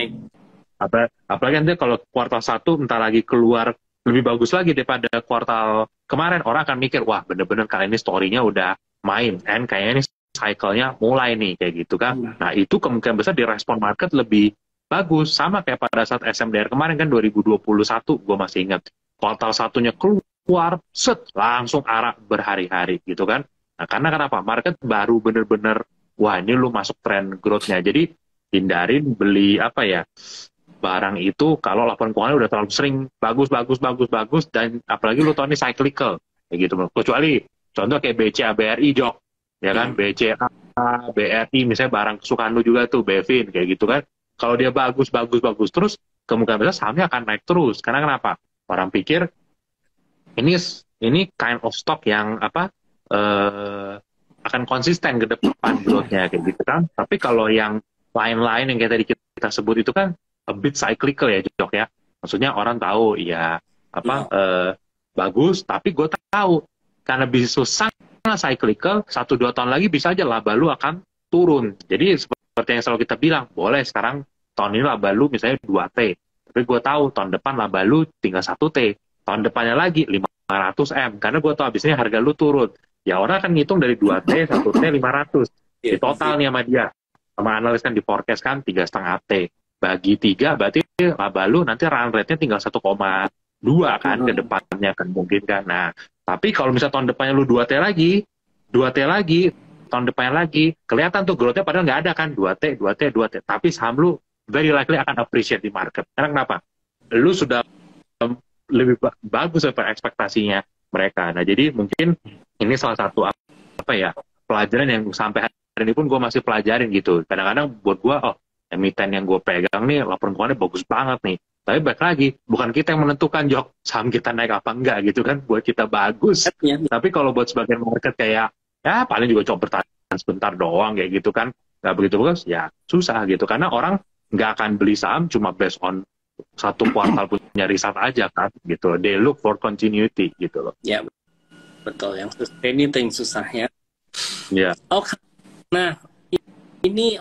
Apalagi nanti kalau kuartal 1 entar lagi keluar lebih bagus lagi daripada kuartal kemarin, orang akan mikir wah bener-bener kali ini story-nya udah main kan, kayaknya ini cycle-nya mulai nih kayak gitu kan. Nah, itu kemungkinan besar direspon market lebih bagus. Sama kayak pada saat SMDR kemarin kan 2021, gue masih ingat. Kuartal 1-nya keluar, langsung arah berhari-hari gitu kan. Nah, karena kenapa? Market baru bener-bener, wah ini lu masuk tren growth-nya. Jadi, hindarin beli barang itu kalau laporan keuangan udah terlalu sering bagus, dan apalagi lu tahu ini cyclical kayak gitu. Kecuali, contoh kayak BCA, BRI, Jok. Ya kan, BCA, BRI, misalnya barang kesukaan lu juga tuh, Bevin, kayak gitu kan. Kalau dia bagus terus, kemungkinan besar sahamnya akan naik terus. Karena kenapa? Orang pikir, ini kind of stock yang akan konsisten ke depan growth-nya, kayak gitu kan. Tapi kalau yang lain-lain yang kayak tadi kita sebut itu kan, a bit cyclical ya, Jok ya. Maksudnya orang tahu, ya, bagus, tapi gue tahu, karena bisnis susah, cyclical, 1-2 tahun lagi bisa aja laba lu akan turun. Jadi seperti yang selalu kita bilang, boleh sekarang tahun ini laba lu misalnya 2T, tapi gue tahu tahun depan laba lu tinggal 1T, tahun depannya lagi 500M, karena gue tahu abisnya harga lu turun. Ya orang akan ngitung dari 2T, 1T, 500. Di total nih sama dia, sama analis kan di forecast kan 3,5T. Bagi 3 berarti laba lu nanti run rate-nya tinggal 1,2 kan ke depannya kan mungkin kan. Nah, tapi kalau misalnya tahun depannya lu 2T lagi, tahun depannya lagi, kelihatan tuh growth-nya padahal nggak ada kan, 2T. Tapi saham lu very likely akan appreciate di market. Karena kenapa? Lu sudah lebih bagus daripada ekspektasinya mereka. Nah, jadi mungkin ini salah satu pelajaran yang sampai hari ini pun gue masih pelajarin gitu. Kadang-kadang buat gue, emiten yang gue pegang nih, laporan keuangannya bagus banget nih. Tapi balik lagi, bukan kita yang menentukan, Jok, saham kita naik apa enggak gitu kan, buat kita bagus. Tapi kalau buat sebagian market kayak, ya paling juga coba bertahan sebentar doang kayak gitu kan, nggak begitu bagus, ya susah gitu. Karena orang nggak akan beli saham cuma based on satu kuartal punya riset aja kan gitu. They look for continuity gitu loh. Ya, betul. Yang sustain itu yang susahnya. Ya. Oke. Nah, ini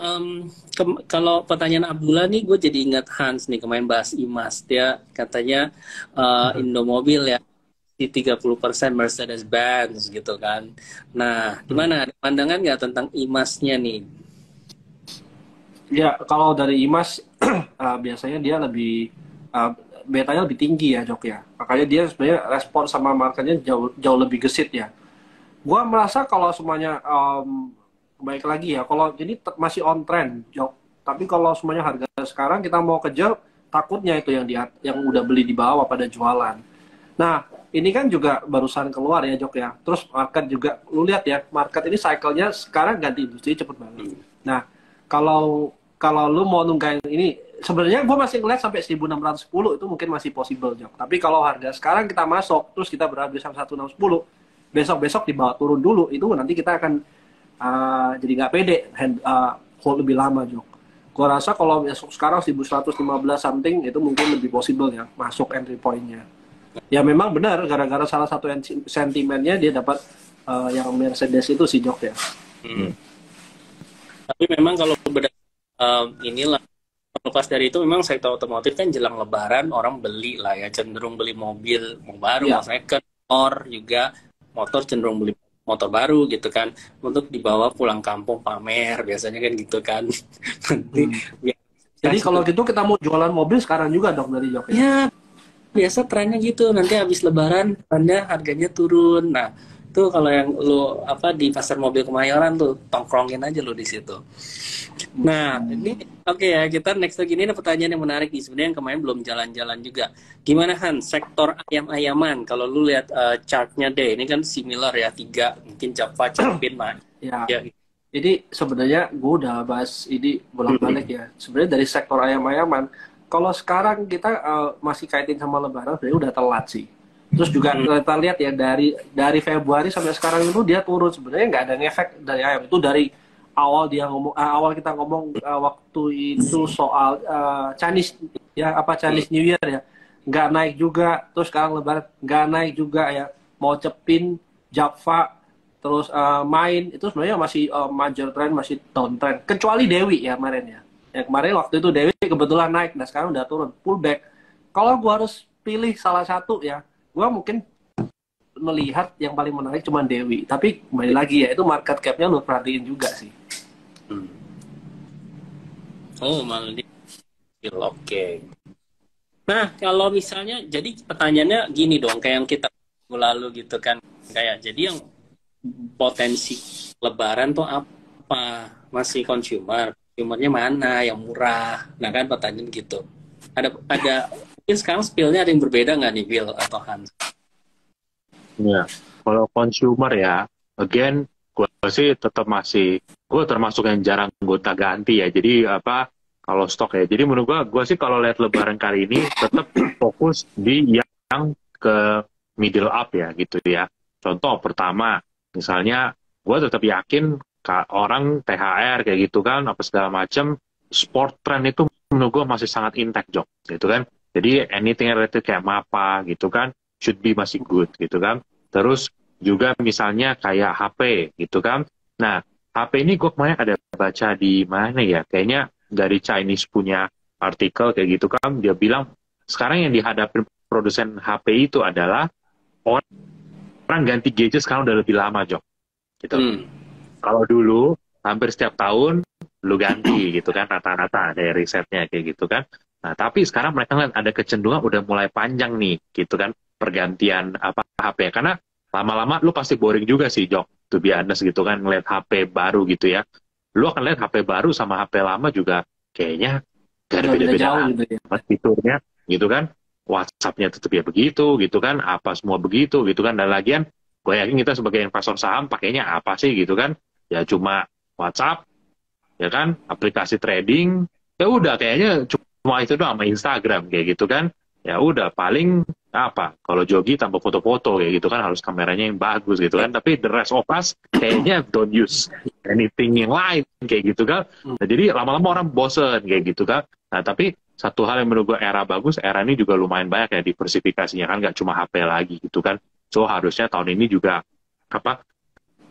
kalau pertanyaan Abdullah nih, gue jadi ingat Hans nih kemarin bahas IMAS. Dia katanya Indomobil ya di 30% Mercedes-Benz gitu kan. Nah, gimana? Ada pandangan nggak tentang IMAS-nya nih? Ya, kalau dari IMAS biasanya dia lebih betanya lebih tinggi ya, Jok ya. Makanya dia sebenarnya respon sama marketnya jauh lebih gesit ya. Gua merasa kalau semuanya baik lagi ya, kalau ini masih on trend, Jok. Tapi kalau semuanya harga sekarang kita mau kejar, takutnya itu yang udah beli di bawah pada jualan. Nah, ini kan juga barusan keluar ya, Jok ya. Terus market juga, lu lihat ya, market ini cycle-nya sekarang ganti industri cepet banget. Nah, kalau lu mau nunggain ini, sebenarnya gue masih ngeliat sampai 1610 itu mungkin masih possible, Jok. Tapi kalau harga sekarang kita masuk, terus kita berharap sampai 1610, besok-besok dibawa turun dulu, itu nanti kita akan jadi nggak pede hold lebih lama, Jok. Gue rasa kalau besok sekarang 1115 something, itu mungkin lebih possible ya, masuk entry point-nya. Ya memang benar, gara-gara salah satu sentimennya dia dapat yang Mercedes itu si Jok ya. Tapi memang kalau inilah, lepas dari itu memang sektor otomotif kan jelang lebaran orang beli lah ya, cenderung beli mobil mau baru, mau second, motor juga, motor cenderung beli motor baru gitu kan, untuk dibawa pulang kampung pamer, biasanya kan gitu kan. Jadi kalau gitu kita mau jualan mobil sekarang juga dong dari Jok ya? Ya, biasa trennya gitu, nanti habis lebaran harganya turun. Nah, tuh kalau yang lu di pasar mobil Kemayoran tuh tongkrongin aja lu di situ. Nah, ini oke ya, kita next lagi, ini ada pertanyaan yang menarik nih, sebenarnya yang kemarin belum jalan-jalan juga. Gimana Han, sektor ayam-ayaman, kalau lu lihat chartnya deh, ini kan similar ya, 3, mungkin Java, Capin, ya. Jadi sebenarnya gue udah bahas ini bolak-balik ya. Sebenarnya dari sektor ayam-ayaman, kalau sekarang kita masih kaitin sama lebaran, sebenarnya udah telat sih. Terus juga kita lihat ya, dari Februari sampai sekarang itu dia turun, sebenarnya nggak ada ngefek dari ayam. Itu dari awal kita ngomong waktu itu soal Chinese New Year ya, nggak naik juga. Terus sekarang lebaran nggak naik juga ya. Mau Cepin, Java, terus Main itu sebenarnya masih major trend, masih downtrend. Kecuali Dewi ya kemarin ya. Yang kemarin waktu itu Dewi kebetulan naik, nah sekarang udah turun, pullback. Kalau gua harus pilih salah satu ya, gua mungkin melihat yang paling menarik cuma Dewi. Tapi kembali lagi ya, itu market cap-nya lu perhatiin juga sih. Oh, malah oke. Nah, kalau misalnya, jadi pertanyaannya gini dong, kayak yang kita lalu gitu kan, kayak jadi yang potensi lebaran tuh apa? Masih consumernya mana yang murah? Nah kan pertanyaan gitu. Ada mungkin sekarang spill-nya ada yang berbeda nggak nih, Bill atau Hans? Ya, kalau consumer ya, again, gue sih tetap gue termasuk yang jarang gonta-ganti ya. Jadi kalau stok ya. Jadi menurut gue sih kalau lihat lebaran kali ini tetap fokus di yang ke middle up ya gitu ya. Contoh pertama, misalnya gue tetap yakin orang THR kayak gitu kan, apa segala macam, sport trend itu menurut gue masih sangat intact, Jok, gitu kan. Jadi anything related kayak MAPA gitu kan, should be masih good gitu kan. Terus juga misalnya kayak HP gitu kan. Nah, HP ini gue kemarin ada baca di mana ya, kayaknya dari Chinese punya artikel kayak gitu kan, dia bilang sekarang yang dihadapi produsen HP itu adalah orang ganti gadget sekarang udah lebih lama, Jok. Gitu. Kalau dulu hampir setiap tahun lu ganti gitu kan, rata-rata dari risetnya kayak gitu kan. Nah, tapi sekarang mereka lihat ada kecenderungan udah mulai panjang nih gitu kan pergantian HP, karena lama-lama lu pasti boring juga sih, Jok, to be honest gitu kan, ngeliat HP baru gitu ya. Lu akan lihat HP baru sama HP lama juga kayaknya gak ada beda-beda gitu ya. Fiturnya gitu kan, WhatsApp-nya tetap ya begitu gitu kan, apa semua begitu gitu kan. Dan lagian gue yakin kita sebagai investor saham pakainya apa sih gitu kan, ya cuma WhatsApp ya kan, aplikasi trading, ya udah kayaknya cuma itu doang, sama Instagram kayak gitu kan. Ya udah paling kalau jogi tanpa foto-foto kayak gitu kan, harus kameranya yang bagus gitu kan. Tapi the rest of us kayaknya don't use anything yang lain kayak gitu kan. Nah, jadi lama-lama orang bosen kayak gitu kan. Nah, tapi satu hal yang menurut gue era bagus, era ini juga lumayan banyak ya diversifikasinya kan, nggak cuma HP lagi gitu kan. So harusnya tahun ini juga apa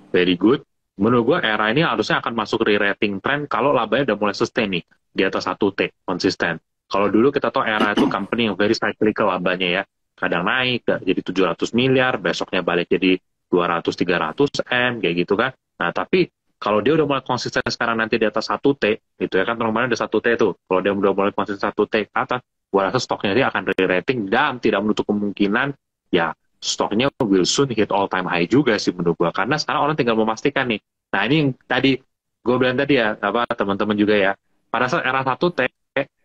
very good. Menurut gue era ini harusnya akan masuk re-rating trend kalau labanya udah mulai sustain nih di atas 1T konsisten. Kalau dulu kita tahu era itu company yang very cyclical labanya ya, kadang naik jadi 700 miliar, besoknya balik jadi 200-300 M kayak gitu kan. Nah tapi kalau dia udah mulai konsisten sekarang nanti di atas 1T, gitu ya kan kemarin ada 1T tuh. Kalau dia udah mulai konsisten 1T ke atas, gua rasa stoknya dia akan re-rating dan tidak menutup kemungkinan ya stoknya will soon hit all time high juga sih menurut gua. Karena sekarang orang tinggal memastikan nih. Nah ini yang tadi gua bilang tadi ya, apa teman-teman juga ya. Pada saat era 1T,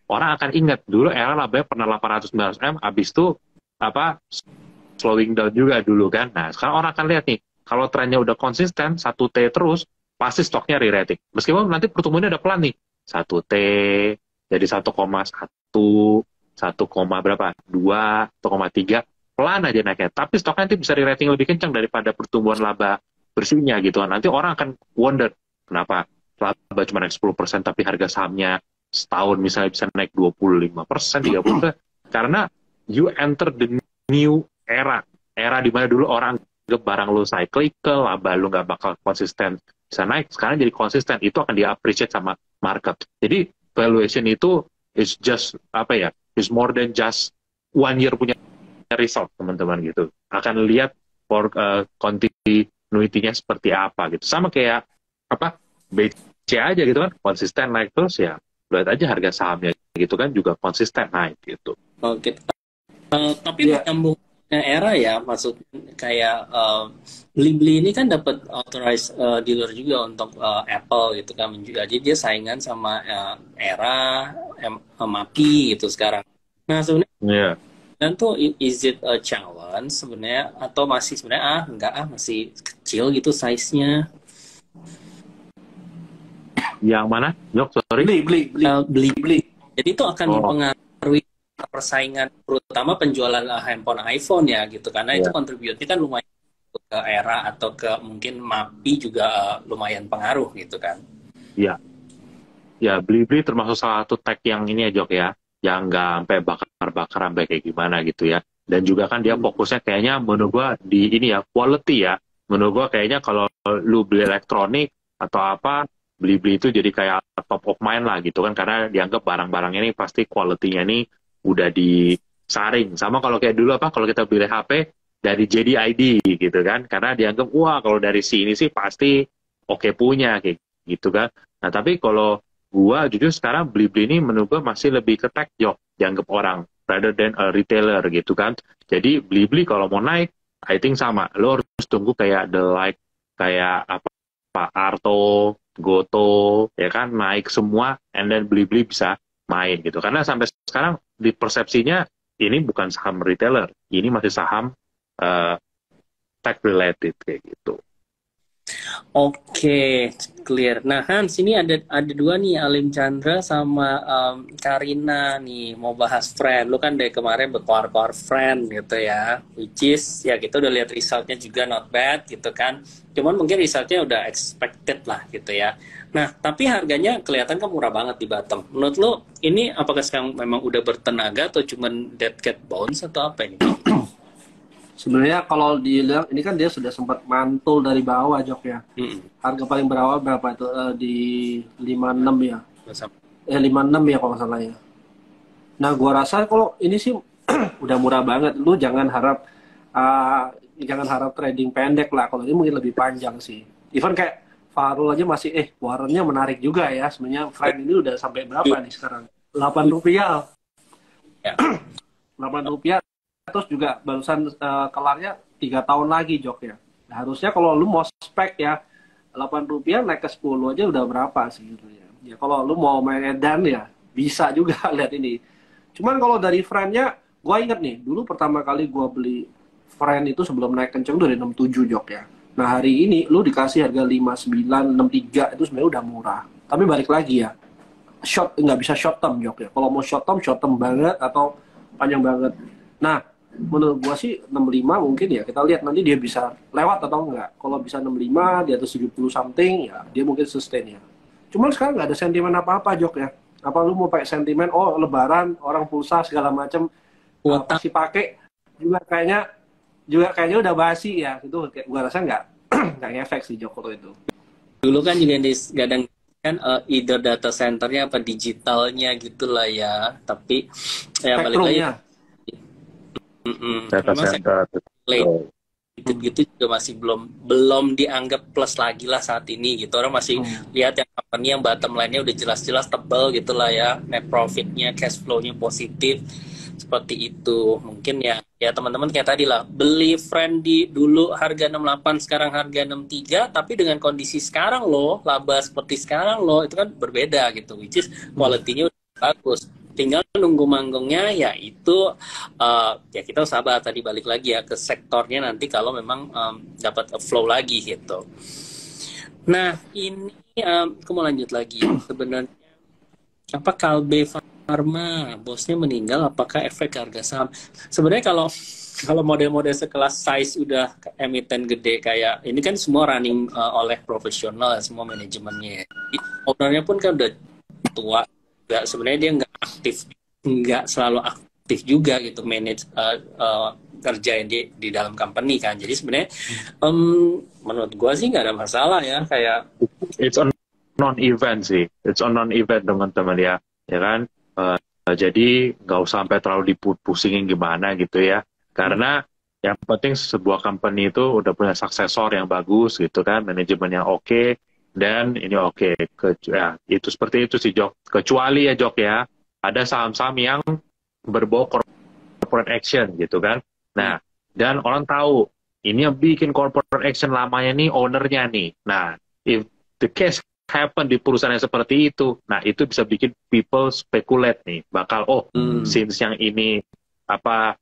orang akan ingat dulu era labanya pernah 800-900 M, abis itu apa slowing down juga dulu kan. Nah sekarang orang akan lihat nih, kalau trennya udah konsisten 1T terus, pasti stoknya re-rating. Meskipun nanti pertumbuhannya udah pelan nih. 1T, jadi 1,1, 1, berapa? 2, 1,3, pelan aja naiknya. Tapi stoknya nanti bisa re-rating lebih kencang daripada pertumbuhan laba bersihnya gitu. Nanti orang akan wonder, kenapa laba cuma naik 10% tapi harga sahamnya setahun misalnya bisa naik 25%, 30%. Karena you enter the new era. Era di mana dulu orang anggap barang lu cyclical, laba lu nggak bakal konsisten bisa naik, sekarang jadi konsisten, itu akan di-appreciate sama market. Jadi valuation itu is just apa ya, is more than just 1 year punya result teman-teman gitu. Akan lihat for continuity-nya seperti apa gitu. Sama kayak apa BC aja gitu kan, konsisten naik terus ya. Lihat aja harga sahamnya gitu kan juga konsisten naik gitu. Oke. Tapi nyambungnya era ya, maksud kayak Blibli ini kan dapat authorized dealer juga untuk Apple gitu kan juga. Jadi dia saingan sama era, MAPI gitu sekarang. Nah sebenarnya dan tuh is it a challenge sebenarnya atau masih sebenarnya enggak masih kecil gitu size-nya. Yang mana? Jok, sorry. Beli. Jadi itu akan mempengaruhi persaingan terutama penjualan handphone iPhone ya gitu karena itu kontribusinya kan lumayan ke era atau ke mungkin MAPI juga lumayan pengaruh gitu kan. Iya. Ya, Blibli termasuk salah satu tag yang ini ya Jok ya, yang nggak sampai bakar-bakar sampai kayak gimana gitu ya. Dan juga kan dia fokusnya kayaknya menurut gua di ini ya, quality ya. Menurut gua kayaknya kalau lu beli elektronik atau apa, Blibli itu jadi kayak top of mind lah gitu kan, karena dianggap barang-barang ini pasti quality-nya nih udah disaring. Sama kalau kayak dulu apa, kalau kita beli HP dari JDID gitu kan, karena dianggap wah kalau dari sini sih pasti oke punya kayak gitu kan. Nah tapi kalau gua jujur sekarang Blibli ini menurut gua masih lebih ke tech job dianggap orang rather than a retailer gitu kan. Jadi Blibli kalau mau naik, I think sama, lo harus tunggu kayak the like kayak apa Arto, Goto ya kan naik semua, and then Blibli bisa main gitu. Karena sampai sekarang di persepsinya ini bukan saham retailer, ini masih saham tech related kayak gitu. Oke, clear. Nah Hans, ini ada dua nih, Alim Chandra sama Karina nih mau bahas Friend. Lu kan dari kemarin berkoar-koar Friend gitu ya, which is ya kita udah lihat resultnya juga not bad gitu kan. Cuman mungkin resultnya udah expected lah gitu ya. Nah, tapi harganya kelihatan kan murah banget di bottom. Menurut lu ini apakah sekarang memang udah bertenaga atau cuman dead cat bounce atau apa ini? Sebenarnya kalau dilihat ini kan dia sudah sempat mantul dari bawah Jok ya. Harga paling berawal berapa itu di 56 ya. 56 ya kalau nggak salah ya. Nah, gua rasa kalau ini sih udah murah banget. Lu jangan harap trading pendek lah. Kalau ini mungkin lebih panjang sih. Even kayak Farul aja masih warnanya menarik juga ya. Sebenarnya Friend ini udah sampai berapa nih sekarang? 8 rupiah. Ya. 8 rupiah. Terus juga barusan kelarnya 3 tahun lagi Jok ya. Nah, harusnya kalau lu mau spek ya 8 rupiah naik ke 10 aja udah berapa sih gitu ya. Ya kalau lu mau main edan ya bisa juga lihat ini. Cuman kalau dari Friend-nya gue inget nih dulu pertama kali gue beli Friend itu sebelum naik kenceng dari 67 Jok ya. Nah hari ini lu dikasih harga 59, 63 itu sebenarnya udah murah. Tapi balik lagi ya, nggak bisa short term Jok ya. Kalau mau short term banget atau panjang banget. Nah menurut gua sih 65 mungkin ya kita lihat nanti dia bisa lewat atau enggak. Kalau bisa 65 di atas 70 something ya dia mungkin sustain ya. Cuman sekarang nggak ada sentimen apa-apa Jok ya. Apa lu mau pakai sentimen? Oh Lebaran, orang pulsa segala macam Kuota. pasti pakai. Juga kayaknya udah basi ya. Itu gua rasa nggak ngefek sih Joko itu. Dulu kan juga digadang kan either data centernya apa digitalnya gitulah ya. Tapi ya balik lagi. Spektrumnya. Data Memang center. gitu juga masih belum dianggap plus lagi lah saat ini gitu. Orang masih lihat yang company yang bottom line-nya udah jelas-jelas tebal gitulah ya, net profit-nya, cash flow-nya positif seperti itu. Mungkin ya teman-teman kayak tadi lah, beli friend di dulu harga 68 sekarang harga 63, tapi dengan kondisi sekarang loh, laba seperti sekarang loh, itu kan berbeda gitu, which is quality-nya udah bagus. Tinggal nunggu manggungnya, ya itu ya kita sabar, tadi balik lagi ya ke sektornya nanti kalau memang dapat flow lagi gitu. Nah ini aku mau lanjut lagi sebenarnya, apa Kalbe Pharma bosnya meninggal, apakah efek harga saham? Sebenarnya kalau model-model sekelas size udah emiten gede kayak ini kan semua running oleh profesional, semua manajemennya. Ownernya pun kan udah tua. Nggak, sebenarnya dia nggak selalu aktif juga gitu manage kerja di dalam company kan. Jadi sebenarnya menurut gua sih nggak ada masalah ya, kayak It's on non-event sih. It's on non-event teman-teman ya kan. Jadi nggak usah sampai terlalu dipusingin gimana gitu ya. Karena yang penting sebuah company itu udah punya suksesor yang bagus gitu kan, manajemen yang oke, dan ini oke. Ya, itu seperti itu sih Jok. Kecuali ya Jok ya, ada saham-saham yang berbau corporate action gitu kan. Nah, dan orang tahu ini yang bikin corporate action lamanya nih ownernya nih. Nah, if the case happen di perusahaan yang seperti itu, nah itu bisa bikin people speculate nih, bakal since yang ini apa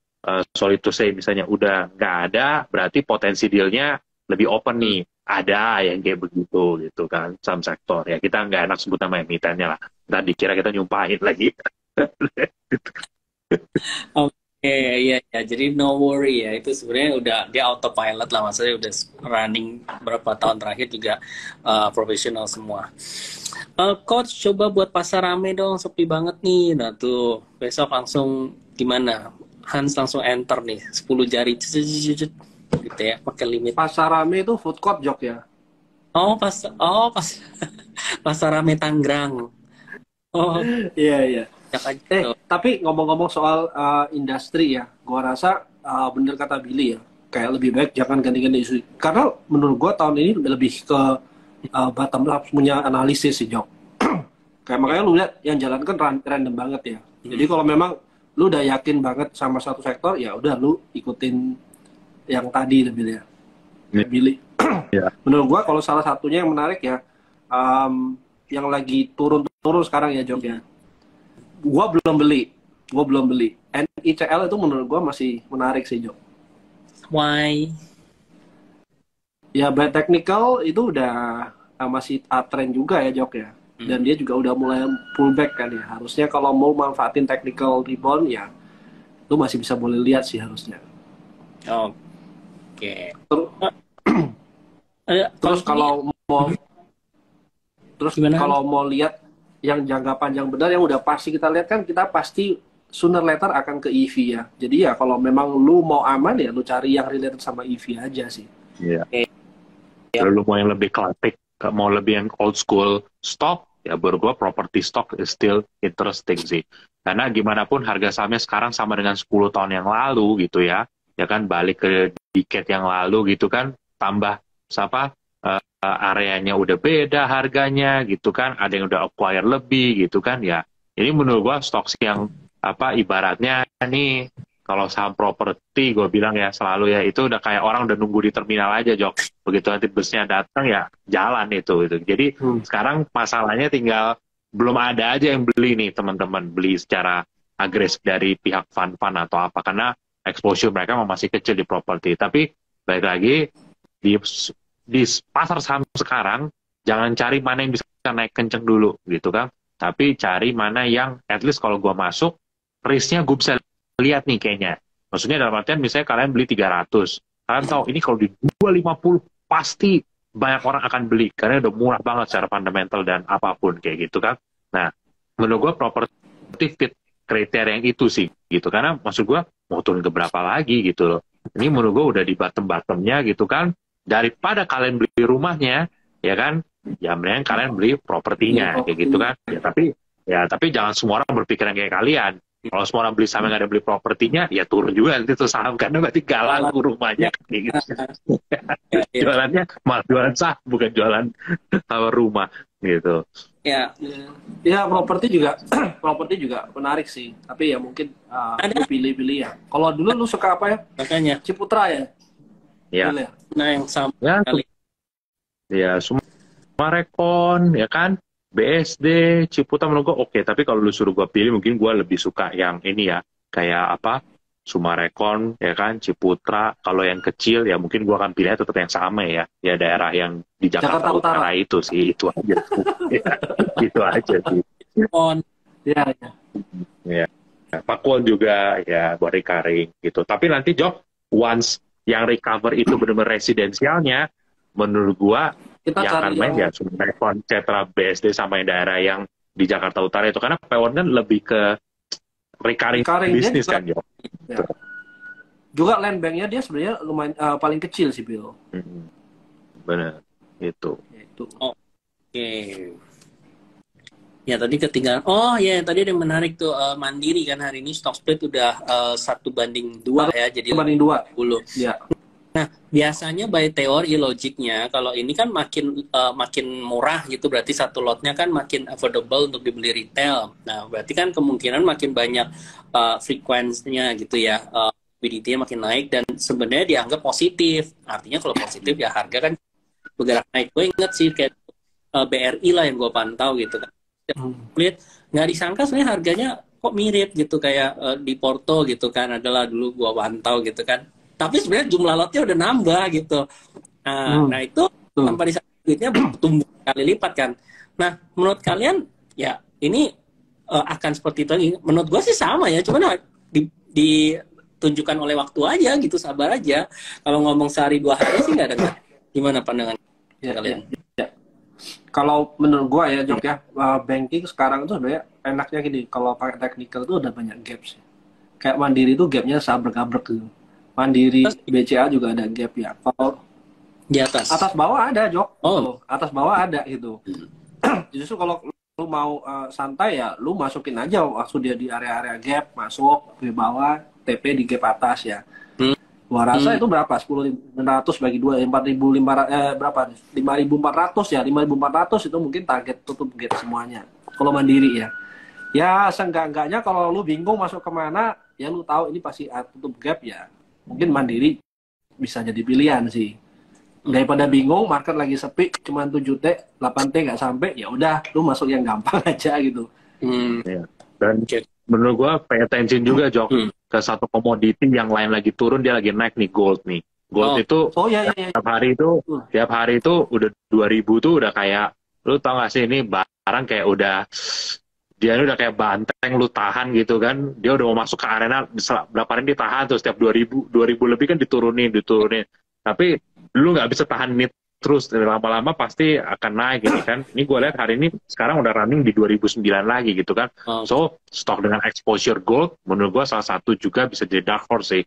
sorry to say misalnya udah nggak ada, berarti potensi dealnya lebih open nih. Ada yang kayak begitu gitu kan, saham sektor ya, kita nggak enak sebut nama emitennya lah, ntar dikira kita nyumpahin lagi. Oke, ya, jadi no worry ya, itu sebenarnya udah dia autopilot lah, maksudnya udah running berapa tahun terakhir juga profesional semua. Coach, coba buat pasar rame dong, sepi banget nih. Nah tuh, besok langsung gimana? Hans langsung enter nih, 10 jari gitu ya, pakai limit. Pasar rame itu food court Jok ya. Pasar rame Tangerang. Oh, Iya. ya aja. Tapi ngomong-ngomong soal industri ya, gua rasa bener kata Billy ya, kayak lebih baik jangan ganti-ganti isu. Karena menurut gua tahun ini lebih ke bottom up punya analisis sih Jok. Kayak makanya lu lihat yang jalan kan random banget ya. Jadi kalau memang lu udah yakin banget sama satu sektor, ya udah lu ikutin yang tadi lebih ya. Billy. Yeah. Menurut gua kalau salah satunya yang menarik ya, yang lagi turun sekarang ya Jok ya. Gua belum beli. NICL itu menurut gua masih menarik sih Jok. Why? Ya by technical itu udah masih uptrend juga ya Jok ya. Dan dia juga udah mulai pullback kan ya. Harusnya kalau mau manfaatin technical rebound ya, lu masih bisa boleh lihat sih harusnya. Oke. Terus kalau mau lihat yang jangka panjang benar yang udah pasti kita lihat kan, kita pasti sooner later akan ke EV ya. Jadi ya kalau memang lu mau aman ya lu cari yang related sama EV aja sih. Iya. Kalau lu mau yang lebih klasik, mau lebih yang old school stock, ya menurut gua property stock is still interesting sih. Karena gimana pun harga sahamnya sekarang sama dengan 10 tahun yang lalu gitu ya. Ya kan balik ke decade yang lalu gitu kan, tambah areanya udah beda harganya gitu kan, ada yang udah acquire lebih gitu kan ya. Ini menurut gua stocks yang ibaratnya nih, kalau saham properti gue bilang ya selalu ya, itu udah kayak orang udah nunggu di terminal aja Jok. Begitu nanti busnya datang ya jalan itu. Jadi sekarang masalahnya tinggal belum ada aja yang beli nih teman-teman, beli secara agresif dari pihak fund atau apa, karena exposure mereka masih kecil di properti. Tapi balik lagi di pasar saham sekarang, jangan cari mana yang bisa naik kenceng dulu gitu kan, tapi cari mana yang at least kalau gue masuk risknya gue bisa lihat nih kayaknya. Maksudnya dalam artian misalnya kalian beli 300, kalian tahu ini kalau di 250 pasti banyak orang akan beli karena udah murah banget secara fundamental dan apapun kayak gitu kan. Nah menurut gue properti fit kriteria yang itu sih gitu, karena maksud gue mau turun ke berapa lagi gitu loh. Ini menurut gue udah di bottom-bottomnya gitu kan, daripada kalian beli rumahnya ya kan, ya mendingan kalian beli propertinya kayak gitu kan. Tapi jangan semua orang berpikiran kayak kalian. Kalau semua orang beli saham nggak ada beli propertinya, ya turun juga nanti tuh saham, karena berarti gak laku rumahnya kayak gitu. Jualannya malah jualan saham, bukan jualan rumah gitu. Ya properti juga properti juga menarik sih, tapi ya mungkin lu pilih-pilih ya. Kalau dulu lu suka apa ya? Makanya Ciputra ya. Ya. Nah yang sama Ya, kali. ya Sumarekon ya kan, BSD, Ciputra menurut gue oke. Tapi kalau lu suruh gue pilih, mungkin gue lebih suka yang ini ya, kayak apa, Sumarekon ya kan, Ciputra. Kalau yang kecil ya mungkin gue akan pilihnya tetap yang sama ya, ya daerah yang di Jakarta Utara itu sih, itu aja. Itu aja sih. Ya. Pakuan juga ya buat recurring gitu. Tapi nanti Jok, once yang recover itu benar-benar residensialnya, menurut gua Kita yang akan main ya Sumarekon, Cetra, BSD sama yang daerah yang di Jakarta Utara itu, karena Pewon kan lebih ke recurring bisnis kan Jok. Ya. Juga land banknya dia sebenarnya lumayan paling kecil sih Bill. Bener itu. Oke. Ya tadi ketinggalan. Oh ya tadi ada yang menarik tuh, Mandiri kan hari ini stock split udah 1:2 ya, jadi 1:2. Ya. Nah biasanya by teori logiknya kalau ini kan makin murah gitu, berarti satu lotnya kan makin affordable untuk dibeli retail. Nah berarti kan kemungkinan makin banyak frekuensinya gitu ya, liquidity-nya makin naik, dan sebenarnya dianggap positif. Artinya kalau positif ya harga kan bergerak naik. Gue inget sih kayak BRI lah yang gue pantau gitu kan. Nggak disangka sebenarnya harganya kok mirip gitu kayak di Porto gitu kan, adalah dulu gua pantau gitu kan, tapi sebenarnya jumlah lotnya udah nambah gitu. Nah itu tanpa disangka duitnya tumbuh kali lipat kan. Nah menurut kalian ya ini akan seperti itu lagi? Menurut gua sih sama ya, cuman ditunjukkan oleh waktu aja gitu, sabar aja. Kalau ngomong sehari 2 hari sih nggak ada. Gimana pandangan kalian? Kalau menurut gua ya Jok ya, banking sekarang itu sebenarnya enaknya gini, kalau pakai technical itu udah banyak gaps. Kayak Mandiri itu gapnya sabrek-abrek gitu. Mandiri BCA juga ada gap ya. Kalau di atas bawah ada Jok. Atas bawah ada gitu. Justru kalau lu mau santai ya, lu masukin aja waktu dia di area-area gap, masuk ke bawah, TP di gap atas ya. Gua rasa itu berapa? 10.900 bagi 2, 4.500 berapa? 5.400 ya. 5.400 itu mungkin target tutup gate semuanya. Kalau Mandiri ya. Ya seenggak-enggaknya kalau lu bingung masuk kemana, ya lu tahu ini pasti tutup gap ya. Mungkin Mandiri bisa jadi pilihan sih. Daripada bingung, market lagi sepi, cuma 7T, 8T nggak sampai, ya udah lu masuk yang gampang aja gitu. Ya. Dan menurut gua pay attention juga Jok ke satu komoditi yang lain lagi turun, dia lagi naik nih, gold nih. Gold itu tiap hari itu udah 2.000 tuh udah kayak, lu tau gak sih ini barang kayak dia udah kayak banteng lu tahan gitu kan. Dia udah mau masuk ke arena, berapa hari ditahan terus setiap 2.000 lebih kan diturunin. Tapi lu nggak bisa tahan ini terus, lama-lama pasti akan naik gitu kan. Ini gue lihat hari ini sekarang udah running di 2009 lagi gitu kan. So stok dengan exposure gold menurut gue salah satu juga bisa jadi dark horse sih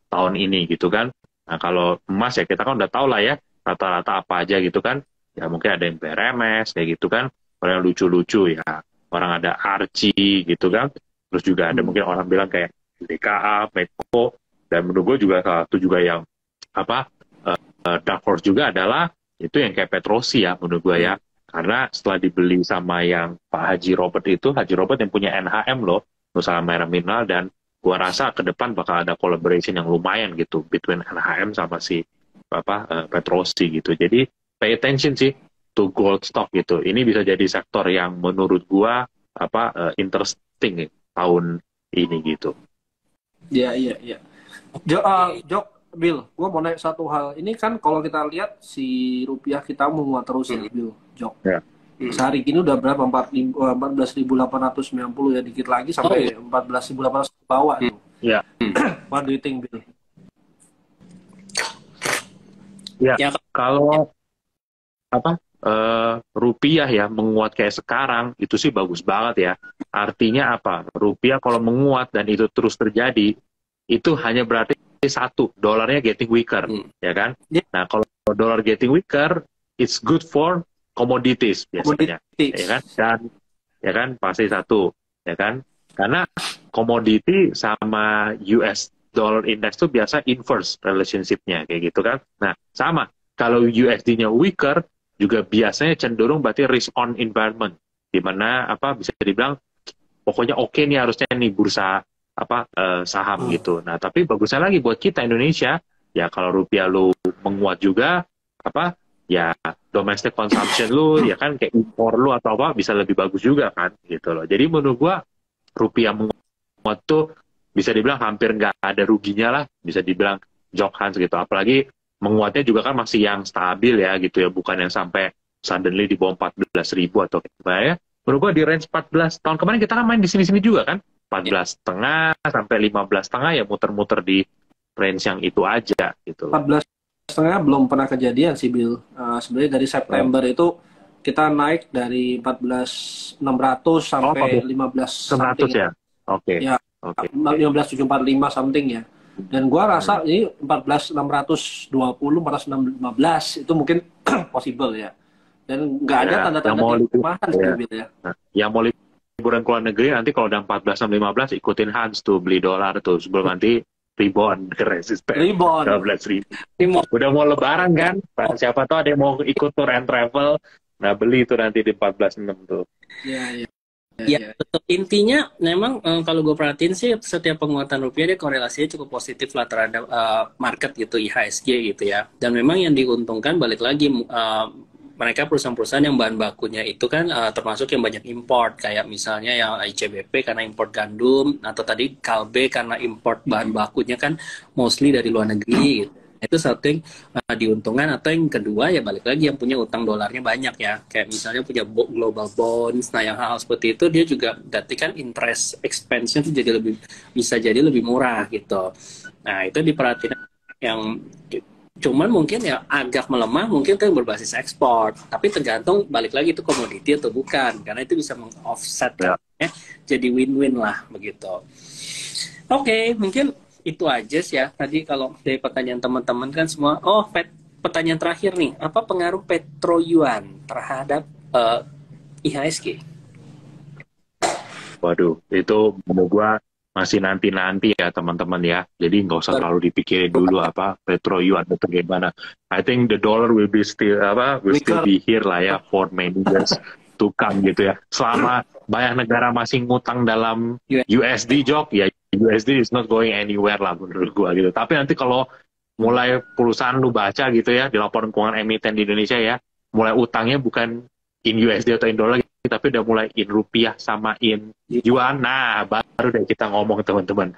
tahun ini gitu kan. Nah kalau emas ya kita kan udah tahu lah ya rata-rata apa aja gitu kan. Ya mungkin ada yang BRMS kayak gitu kan. Orang yang lucu-lucu ya, orang ada Archie gitu kan. Terus juga ada mungkin orang bilang kayak DKA, Medco, dan menurut gue juga salah satu juga yang dark horse juga adalah itu yang kayak Petrosi ya menurut gue ya, karena setelah dibeli sama yang Pak Haji Robert itu, Haji Robert yang punya NHM loh, Nusa Merah Mineral, dan gue rasa ke depan bakal ada collaboration yang lumayan gitu between NHM sama si Petrosi gitu. Jadi pay attention sih to gold stock gitu. Ini bisa jadi sektor yang menurut gue interesting tahun ini gitu. Iya. Jok, Bill, gue mau nanya satu hal. Ini kan kalau kita lihat si rupiah kita menguat terus ya, Bill, Jok. Sehari ini udah berapa? 14.890 ya, dikit lagi sampai 14.800 ke bawah tuh. Iya. What do you think, Bill? Ya, kalau rupiah ya menguat kayak sekarang, itu sih bagus banget ya. Artinya apa? Rupiah kalau menguat dan itu terus terjadi, itu hanya berarti satu, dolarnya getting weaker, ya kan? Ya. Nah, kalau dolar getting weaker, it's good for commodities biasanya, ya kan? Dan ya kan pasti satu, ya kan? Karena komoditi sama US dollar index itu biasa inverse relationship-nya kayak gitu kan. Nah, sama. Kalau USD-nya weaker, juga biasanya cenderung berarti risk on environment, di mana apa bisa dibilang pokoknya oke nih harusnya nih bursa apa saham gitu. Nah, tapi bagusnya lagi buat kita Indonesia, ya kalau rupiah lu menguat juga apa ya domestic consumption lu ya kan kayak impor lu atau apa bisa lebih bagus juga kan gitu loh. Jadi menurut gua rupiah menguat tuh bisa dibilang hampir nggak ada ruginya lah, bisa dibilang Jok Hans gitu. Apalagi menguatnya juga kan masih yang stabil ya gitu ya, bukan yang sampai suddenly di bawah 14.000 atau gimana ya. Menurut gua di range 14, tahun kemarin kita kan main di sini-sini juga kan, 14,5 sampai 15,5 ya muter-muter di range yang itu aja gitu. 14,5 belum pernah kejadian sih Bill. Sebenarnya dari September itu kita naik dari 14.600 sampai 15 something. ya? Oke. Ya, Oke. 15.745 something ya. Dan gua rasa ini 14.620, 14.615 itu mungkin possible ya. Dan nggak ada tanda-tanda perubahan ya. Nah, yang mau liburan ke luar negeri nanti kalau udah 14.15 ikutin Hans tuh beli dolar tuh sebelum nanti rebound ke resisten. Rebound. 12.000. Udah mau lebaran kan? Siapa tahu ada yang mau ikut tour and travel. Nah beli tuh nanti di 14.6 tuh. Iya. Ya, betul. Intinya memang kalau gue perhatiin sih setiap penguatan rupiah dia korelasinya cukup positif lah terhadap market gitu, IHSG gitu ya. Dan memang yang diuntungkan balik lagi mereka perusahaan-perusahaan yang bahan bakunya itu kan termasuk yang banyak import, kayak misalnya yang ICBP karena import gandum, atau tadi Kalbe karena import bahan bakunya kan mostly dari luar negeri gitu. Itu satu yang diuntungkan. Atau yang kedua ya balik lagi yang punya utang dolarnya banyak ya, kayak misalnya punya global bonds. Nah yang hal seperti itu dia juga berarti kan interest expense-nya itu jadi bisa jadi lebih murah gitu. Nah itu diperhatikan. Yang cuman mungkin ya agak melemah mungkin itu yang berbasis ekspor, tapi tergantung balik lagi itu komoditi atau bukan, karena itu bisa meng-offset jadi win-win lah begitu. Oke, mungkin itu aja sih ya tadi kalau dari pertanyaan teman-teman kan semua. Pertanyaan terakhir nih, apa pengaruh Petro Yuan terhadap IHSG? Waduh, itu menurut gua masih nanti ya teman-teman ya. Jadi nggak usah terlalu dipikirin dulu apa Petro Yuan itu gimana. I think the dollar will still be here lah ya for many years to come gitu ya. Selama banyak negara masih ngutang dalam USD Jok, ya USD is not going anywhere lah menurut gua gitu. Tapi nanti kalau mulai perusahaan lu baca gitu ya di laporan keuangan emiten di Indonesia ya, mulai utangnya bukan in USD atau in dollar, tapi udah mulai in rupiah sama in yuan. Nah baru deh kita ngomong teman-teman.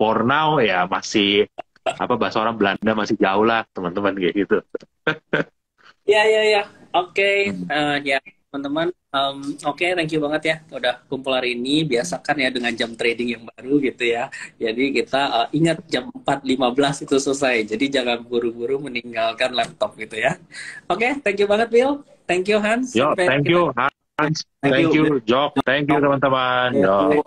For now ya masih bahasa orang Belanda masih jauh lah teman-teman kayak gitu. Ya. Oke. Ya teman-teman. Oke, thank you banget ya udah kumpul hari ini. Biasakan ya dengan jam trading yang baru gitu ya. Jadi kita ingat jam 4.15 itu selesai. Jadi jangan buru-buru meninggalkan laptop gitu ya. Oke, thank you banget Bill. Thank you Hans. Yo, thank you Hans. Thank you Jok. Thank you teman-teman. Yo.